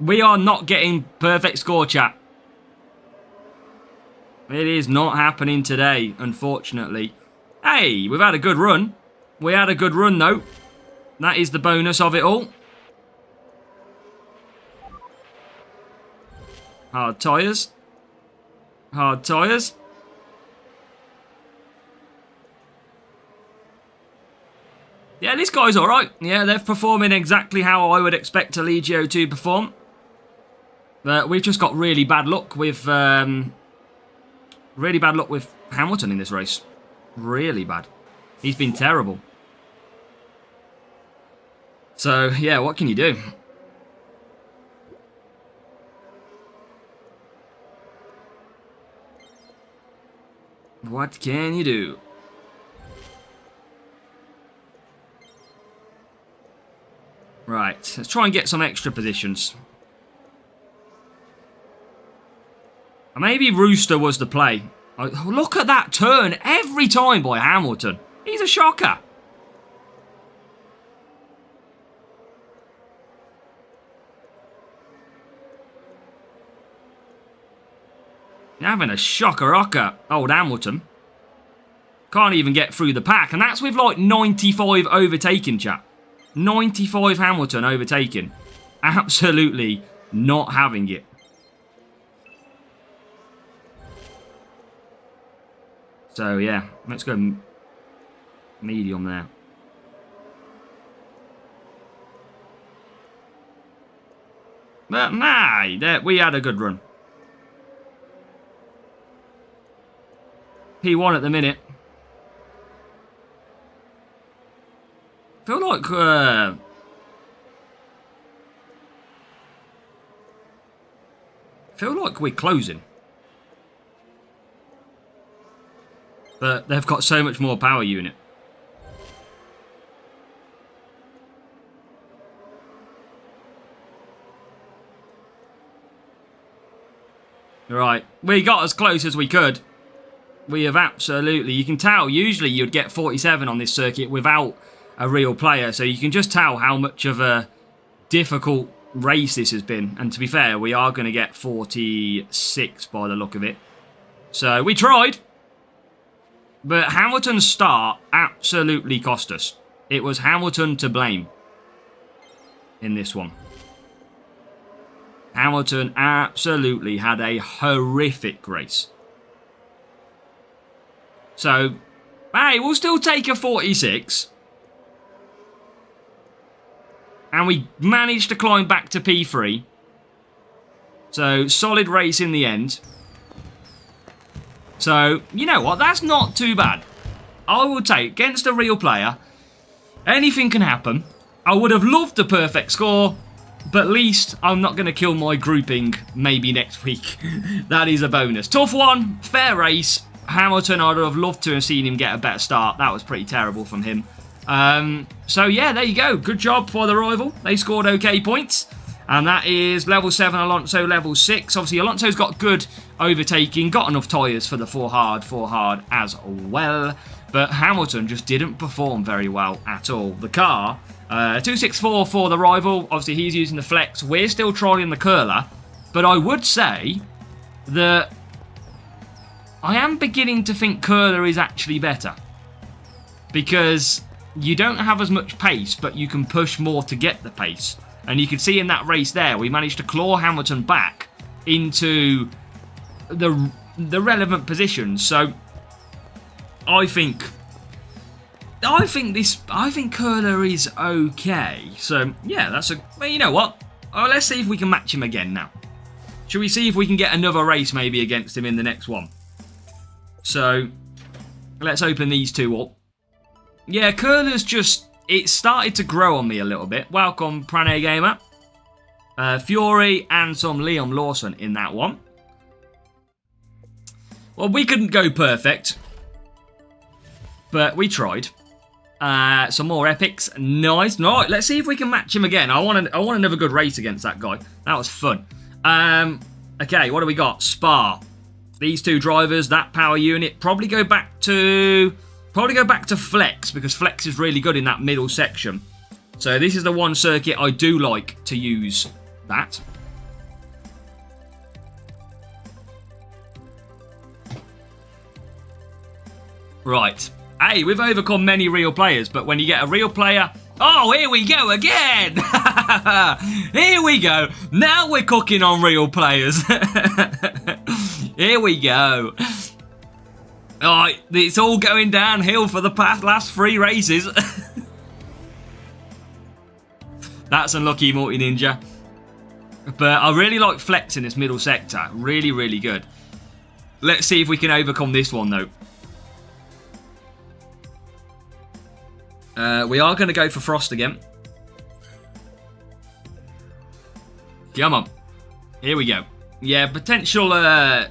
We are not getting perfect score, chat. It is not happening today, unfortunately. Hey, we've had a good run. We had a good run, though. That is the bonus of it all. Hard tyres. Hard tyres. Yeah, this guy's alright. Yeah, they're performing exactly how I would expect a Legio to perform. But we've just got really bad luck with... Hamilton in this race. Really bad. He's been terrible. So, yeah, what can you do? What can you do? Right, let's try and get some extra positions. Maybe Rooster was the play. Oh, look at that turn every time by Hamilton. He's a shocker. Having a shocker-ocker, old Hamilton. Can't even get through the pack. And that's with like 95 overtaken, chat. 95 Hamilton overtaken. Absolutely not having it. So, yeah. Let's go medium there. But, nah, we had a good run. P1 at the minute. Feel like we're closing. But they've got so much more power unit. Right, we got as close as we could. We have absolutely... You can tell, usually you'd get 47 on this circuit without a real player. So you can just tell how much of a difficult race this has been. And to be fair, we are going to get 46 by the look of it. So we tried. But Hamilton's start absolutely cost us. It was Hamilton to blame in this one. Hamilton absolutely had a horrific race. So, hey, we'll still take a 46. And we managed to climb back to P3. So, solid race in the end. So, you know what? That's not too bad. I will take, against a real player, anything can happen. I would have loved a perfect score, but at least I'm not going to kill my grouping maybe next week. That is a bonus. Tough one, fair race. Hamilton, I'd have loved to have seen him get a better start. That was pretty terrible from him. So, yeah, there you go. Good job for the rival. They scored okay points. And that is level 7, Alonso level 6. Obviously, Alonso's got good overtaking, got enough tyres for the 4 hard as well. But Hamilton just didn't perform very well at all. The car, 264 for the rival. Obviously, he's using the flex. We're still trialling the curler. But I would say that I am beginning to think curler is actually better. Because you don't have as much pace, but you can push more to get the pace. And you can see in that race there, we managed to claw Hamilton back into the relevant positions. So I think curler is okay. So yeah, that's a... Well, you know what? Oh, let's see if we can match him again now. Should we see if we can get another race maybe against him in the next one? So let's open these two up. Yeah, curler's just... It started to grow on me a little bit. Welcome, Prane Gamer. Fury and some Liam Lawson in that one. Well, we couldn't go perfect. But we tried. Some more epics. Nice. Right, let's see if we can match him again. I want another good race against that guy. That was fun. Okay, what do we got? Spa. These two drivers, that power unit. Probably go back to Flex, because Flex is really good in that middle section. So this is the one circuit I do like to use that. Right. Hey, we've overcome many real players, but when you get a real player... Oh, here we go again! Here we go. Now we're cooking on real players. Here we go. Alright, it's all going downhill for the last 3 races. That's unlucky, Multi Ninja. But I really like Flex in this middle sector. Really, really good. Let's see if we can overcome this one, though. We are going to go for Frost again. Come on. Here we go. Yeah, potential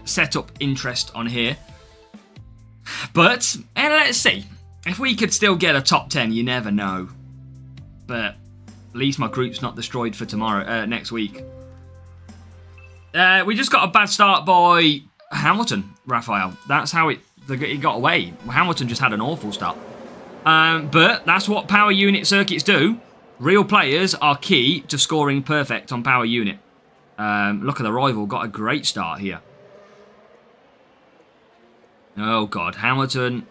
setup interest on here. But, let's see. If we could still get a top 10, you never know. But at least my group's not destroyed for tomorrow, next week. We just got a bad start by Hamilton, Raphael. That's how it got away. Hamilton just had an awful start. But that's what power unit circuits do. Real players are key to scoring perfect on power unit. Look at the rival, got a great start here. Oh God, Hamilton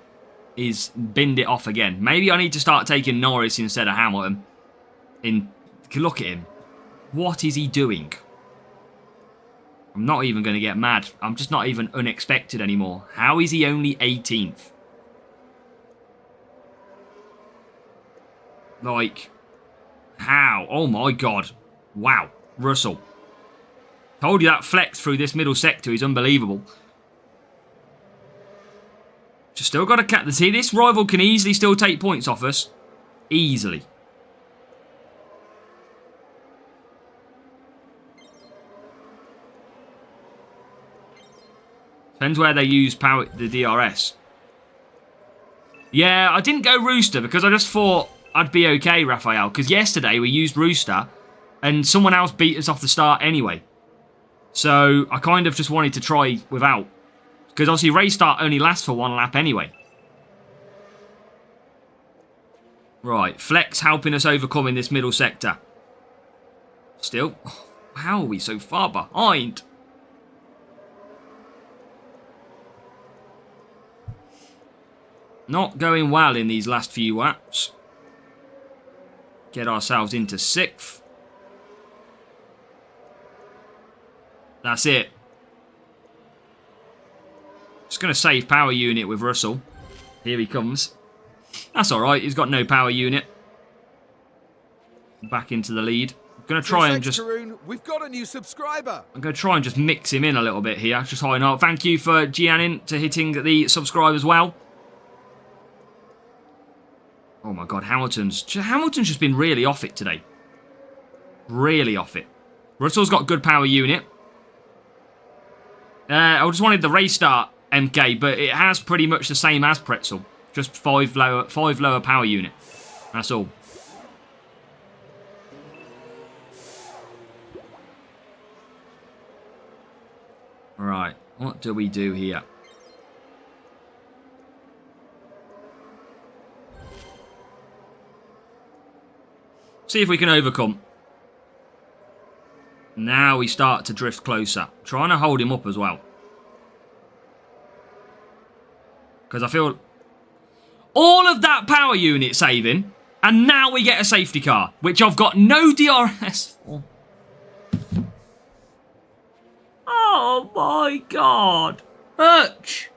is binned it off again. Maybe I need to start taking Norris instead of Hamilton. Look at him. What is he doing? I'm not even going to get mad. I'm just not even unexpected anymore. How is he only 18th? Like, how? Oh my God. Wow. Russell. Told you that flex through this middle sector is unbelievable. Just still got to catch. See, this rival can easily still take points off us. Easily. Depends where they use the DRS. Yeah, I didn't go Rooster because I just thought I'd be okay, Raphael. Because yesterday we used Rooster and someone else beat us off the start anyway. So I kind of just wanted to try without. Because obviously race start only lasts for 1 lap anyway. Right, Flex helping us overcome in this middle sector. Still, how are we so far behind? Not going well in these last few laps. Get ourselves into 6th. That's it. Just going to save power unit with Russell. Here he comes. That's alright, he's got no power unit. Back into the lead. I'm going to try and just... We've got a new subscriber. I'm going to try and just mix him in a little bit here. Just high enough. Thank you for Giannin to hitting the subscribe as well. Oh my God, Hamilton's just been really off it today. Really off it. Russell's got good power unit. I just wanted the race start MK, but it has pretty much the same as Pretzel. Just 5 lower power unit. That's all. Right, what do we do here? See if we can overcome. Now we start to drift closer. Trying to hold him up as well. Because I feel... all of that power unit saving, and now we get a safety car, which I've got no DRS for. Oh my God. Hutch.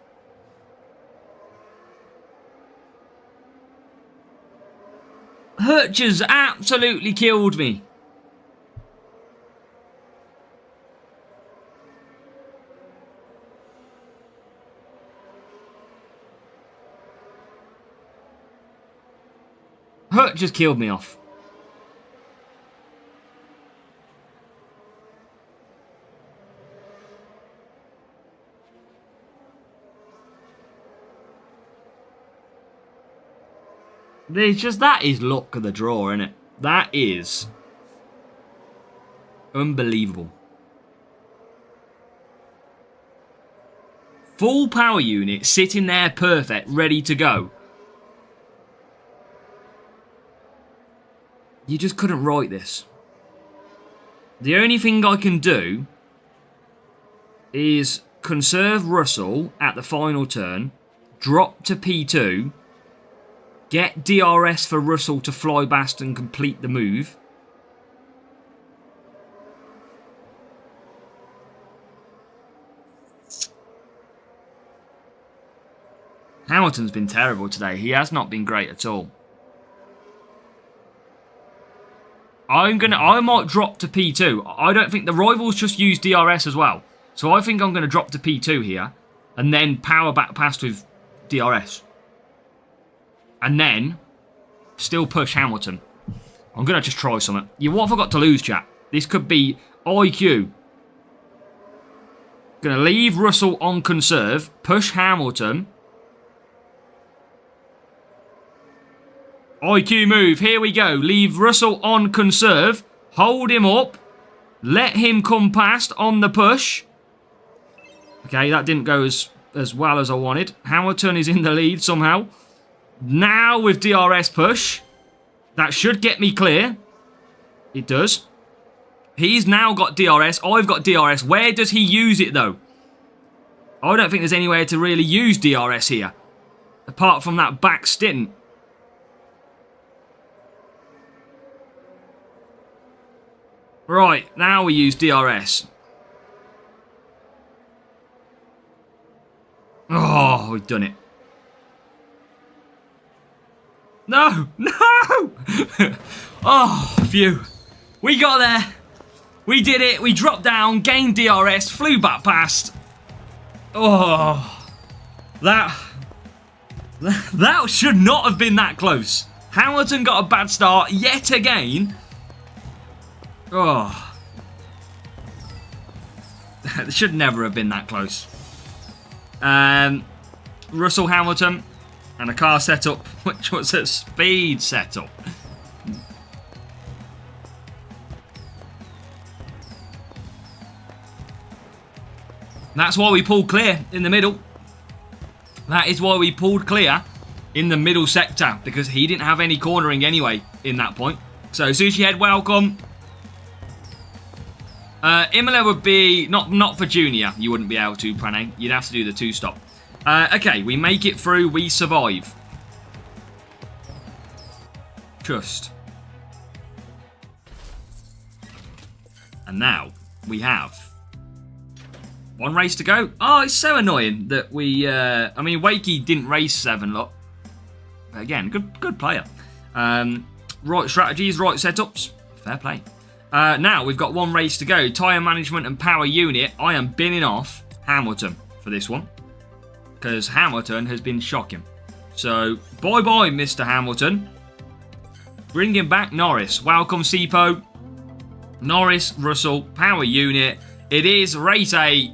Hutch has absolutely killed me. Hutch just killed me off. That is luck of the draw, isn't it? That is unbelievable. Full power unit sitting there perfect, ready to go. You just couldn't write this. The only thing I can do is conserve Russell at the final turn, drop to P2, get DRS for Russell to fly past and complete the move. Hamilton's been terrible today. He has not been great at all. I might drop to P2. I don't think the rivals just use DRS as well. So I think I'm going to drop to P2 here and then power back past with DRS. And then still push Hamilton. I'm going to just try something. What have I got to lose, chat? This could be IQ. Going to leave Russell on conserve, push Hamilton. IQ move, here we go. Leave Russell on conserve. Hold him up. Let him come past on the push. Okay, that didn't go as well as I wanted. Hamilton is in the lead somehow. Now with DRS push. That should get me clear. It does. He's now got DRS. I've got DRS. Where does he use it though? I don't think there's anywhere to really use DRS here. Apart from that back stint. Right, now we use DRS. Oh, we've done it. No! No! Oh, phew. We got there. We did it. We dropped down, gained DRS, flew back past. Oh, that should not have been that close. Hamilton got a bad start yet again. Oh. It should never have been that close. Russell Hamilton and a car setup, which was a speed setup. That's why we pulled clear in the middle. That is why we pulled clear in the middle sector, because he didn't have any cornering anyway in that point. So Sushi Head, welcome. Imola would be not for junior. You wouldn't be able to, Pranay. You'd have to do the two-stop. Okay, we make it through. We survive. Just. And now we have one race to go. Oh, it's so annoying that we. I mean, Wakey didn't race 7. Look. Again, good player. Right strategies, right setups. Fair play. Now, we've got one race to go. Tyre management and power unit. I am binning off Hamilton for this one. Because Hamilton has been shocking. So, bye-bye, Mr. Hamilton. Bringing back Norris. Welcome, Sipo. Norris, Russell, power unit. It is race 8.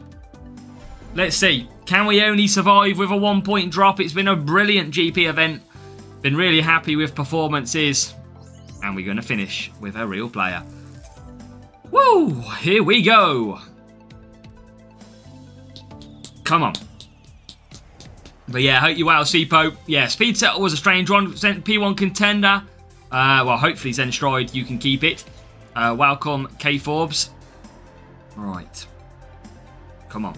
Let's see. Can we only survive with a 1-point drop? It's been a brilliant GP event. Been really happy with performances. And we're going to finish with a real player. Woo! Here we go. Come on. But yeah, hope you well, Sipo. Yeah, speed setup was a strange one. P1 contender. Well, hopefully Zen Stride, you can keep it. Welcome, K Forbes. Right. Come on.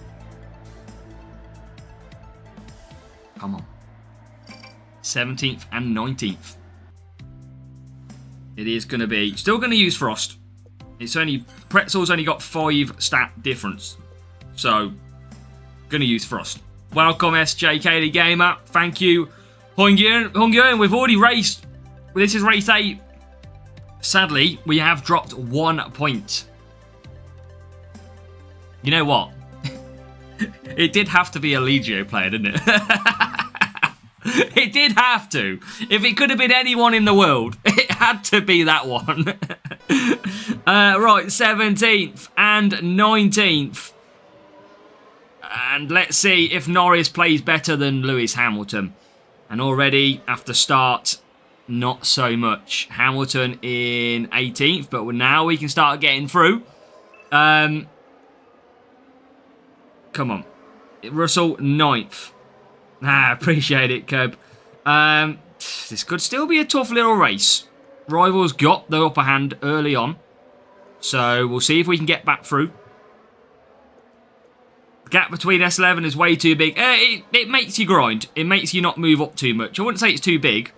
Come on. 17th and 19th. It is going to be... Still going to use Frost. It's only... Pretzel's only got 5 stat difference. So, going to use Frost. Welcome, SJK the Gamer. Thank you, Hungarian. We've already raced. This is race 8. Sadly, we have dropped 1 point. You know what? It did have to be a Legio player, didn't it? It did have to. If it could have been anyone in the world, it had to be that one. Right, 17th and 19th. And let's see if Norris plays better than Lewis Hamilton. And already, after start, not so much. Hamilton in 18th, but now we can start getting through. Come on. Russell, 9th. Appreciate it, Cobb. This could still be a tough little race. Rivals got the upper hand early on. So we'll see if we can get back through. The gap between S11 is way too big. It makes you grind. It makes you not move up too much. I wouldn't say it's too big,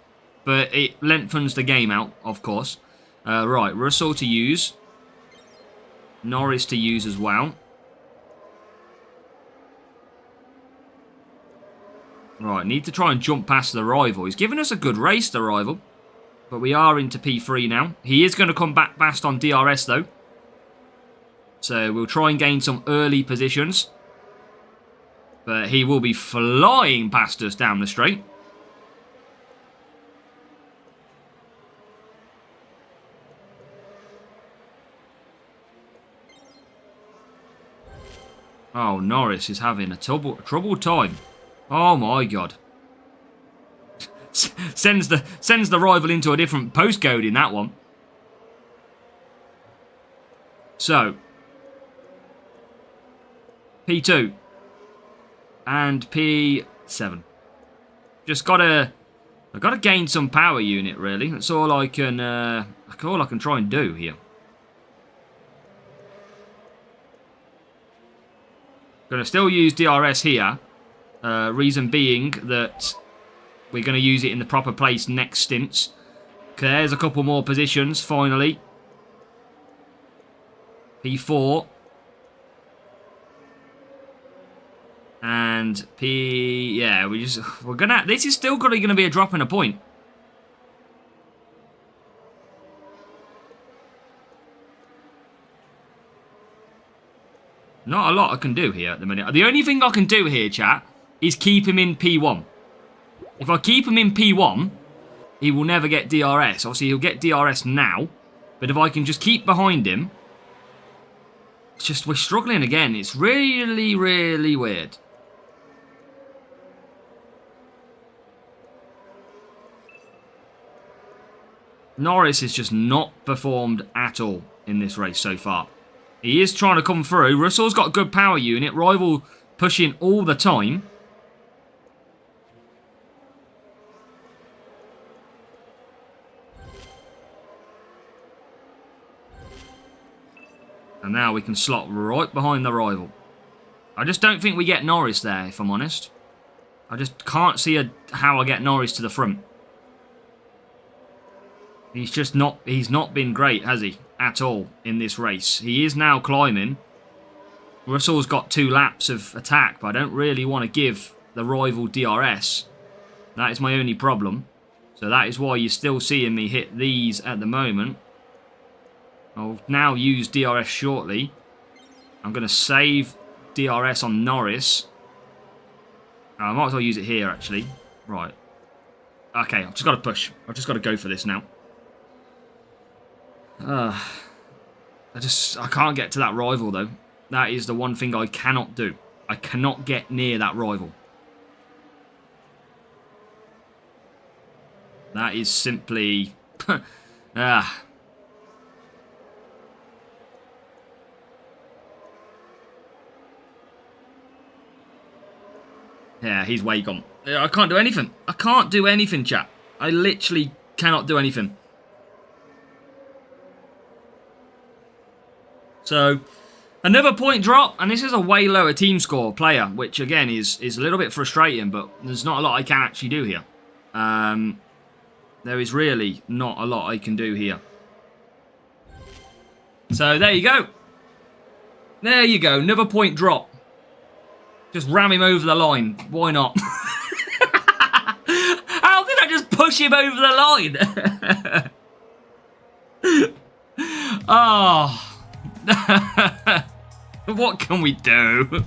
but it lengthens the game out, of course. Right, Russell to use. Norris to use as well. Right, need to try and jump past the rival. He's given us a good race, the rival. But we are into P3 now. He is going to come back fast on DRS, though. So we'll try and gain some early positions. But he will be flying past us down the straight. Oh, Norris is having a troubled time. Oh my god. sends the rival into a different postcode in that one. So P2 and P7. Just I gotta gain some power unit really. That's all I can try and do here. Gonna still use DRS here. Reason being that we're going to use it in the proper place next stints. Okay, there's a couple more positions, finally. P4. And P... Yeah, we're going to... This is still going to be a drop in a point. Not a lot I can do here at the minute. The only thing I can do here, chat, is keep him in P1. If I keep him in P1, he will never get DRS. Obviously, he'll get DRS now. But if I can just keep behind him... It's just, we're struggling again. It's really, really weird. Norris has just not performed at all in this race so far. He is trying to come through. Russell's got a good power unit. Rival pushing all the time. And now we can slot right behind the rival. I just don't think we get Norris there, if I'm honest. I just can't see how I get Norris to the front. He's not been great, has he? At all in this race. He is now climbing. Russell's got 2 laps of attack, but I don't really want to give the rival DRS. That is my only problem. So that is why you're still seeing me hit these at the moment. I'll now use DRS shortly. I'm going to save DRS on Norris. I might as well use it here, actually. Right. Okay, I've just got to push. I've just got to go for this now. I can't get to that rival, though. That is the one thing I cannot do. I cannot get near that rival. That is simply... Yeah, he's way gone. I can't do anything. I can't do anything, chat. I literally cannot do anything. So, another point drop, and this is a way lower team score player, which again is a little bit frustrating, but there's not a lot I can actually do here. There is really not a lot I can do here. So, there you go. There you go, another point drop. Just ram him over the line. Why not? How did I just push him over the line? Oh. What can we do?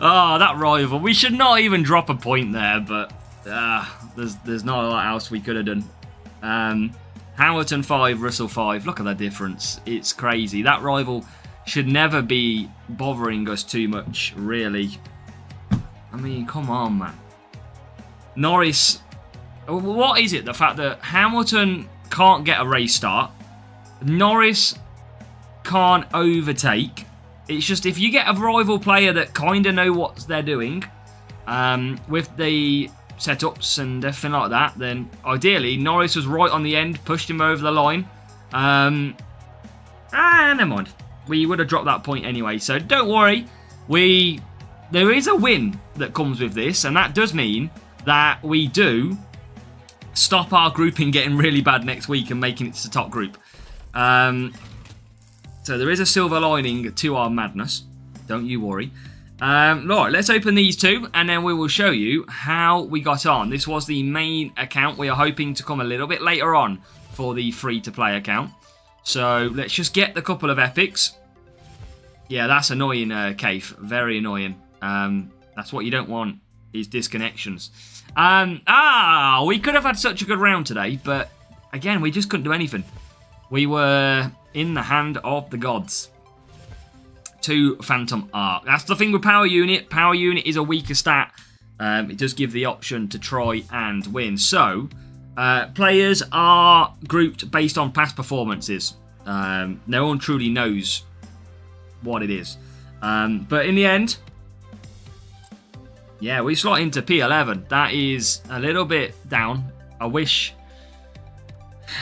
Oh, that rival. We should not even drop a point there, but there's not a lot else we could have done. Hamilton 5, Russell 5. Look at the difference. It's crazy. That rival should never be bothering us too much, really. I mean, come on, man. Norris, What is it? The fact that Hamilton can't get a race start, Norris can't overtake. It's just if you get a rival player that kind of know what they're doing with the setups and everything like that, then ideally Norris was right on the end, pushed him over the line. Never mind. We would have dropped that point anyway, so don't worry. There is a win that comes with this, and that does mean that we do stop our grouping getting really bad next week and making it to the top group. So there is a silver lining to our madness. Don't you worry. Right, let's open these two, and then we will show you how we got on. This was the main account. We are hoping to come a little bit later on for the free-to-play account. So let's just get the couple of epics. Yeah, that's annoying, Kaif. Very annoying. That's what you don't want, is disconnections. We could have had such a good round today, but again, we just couldn't do anything. We were in the hand of the gods. 2 Phantom Arc. That's the thing with Power Unit. Power Unit is a weaker stat. It does give the option to try and win. So, players are grouped based on past performances. No one truly knows what it is. But in the end, yeah, we slot into P11. That is a little bit down. I wish...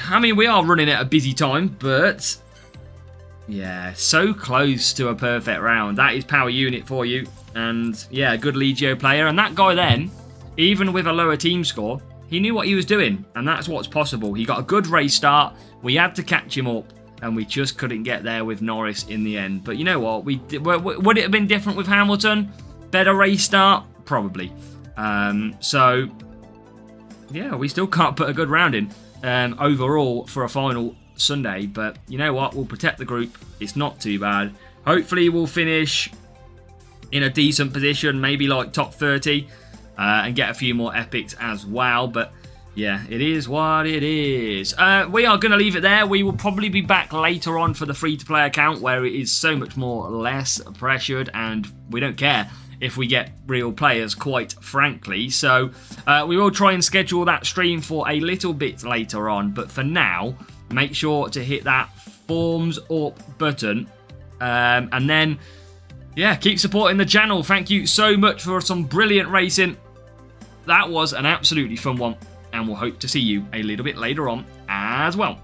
I mean, we are running at a busy time, but... yeah, so close to a perfect round. That is Power Unit for you. And, yeah, a good Legio player. And that guy then, even with a lower team score, he knew what he was doing. And that's what's possible. He got a good race start. We had to catch him up. And we just couldn't get there with Norris in the end. But you know what? Would it have been different with Hamilton? Better race start? Probably. So, yeah, we still can't put a good round in overall for a final Sunday. But you know what? We'll protect the group. It's not too bad. Hopefully we'll finish in a decent position. Maybe like top 30. And get a few more epics as well. But... yeah, it is what it is. We are going to leave it there. We will probably be back later on for the free-to-play account where it is so much more less pressured and we don't care if we get real players, quite frankly. So we will try and schedule that stream for a little bit later on. But for now, make sure to hit that thumbs up button. And then, yeah, keep supporting the channel. Thank you so much for some brilliant racing. That was an absolutely fun one. And we'll hope to see you a little bit later on as well.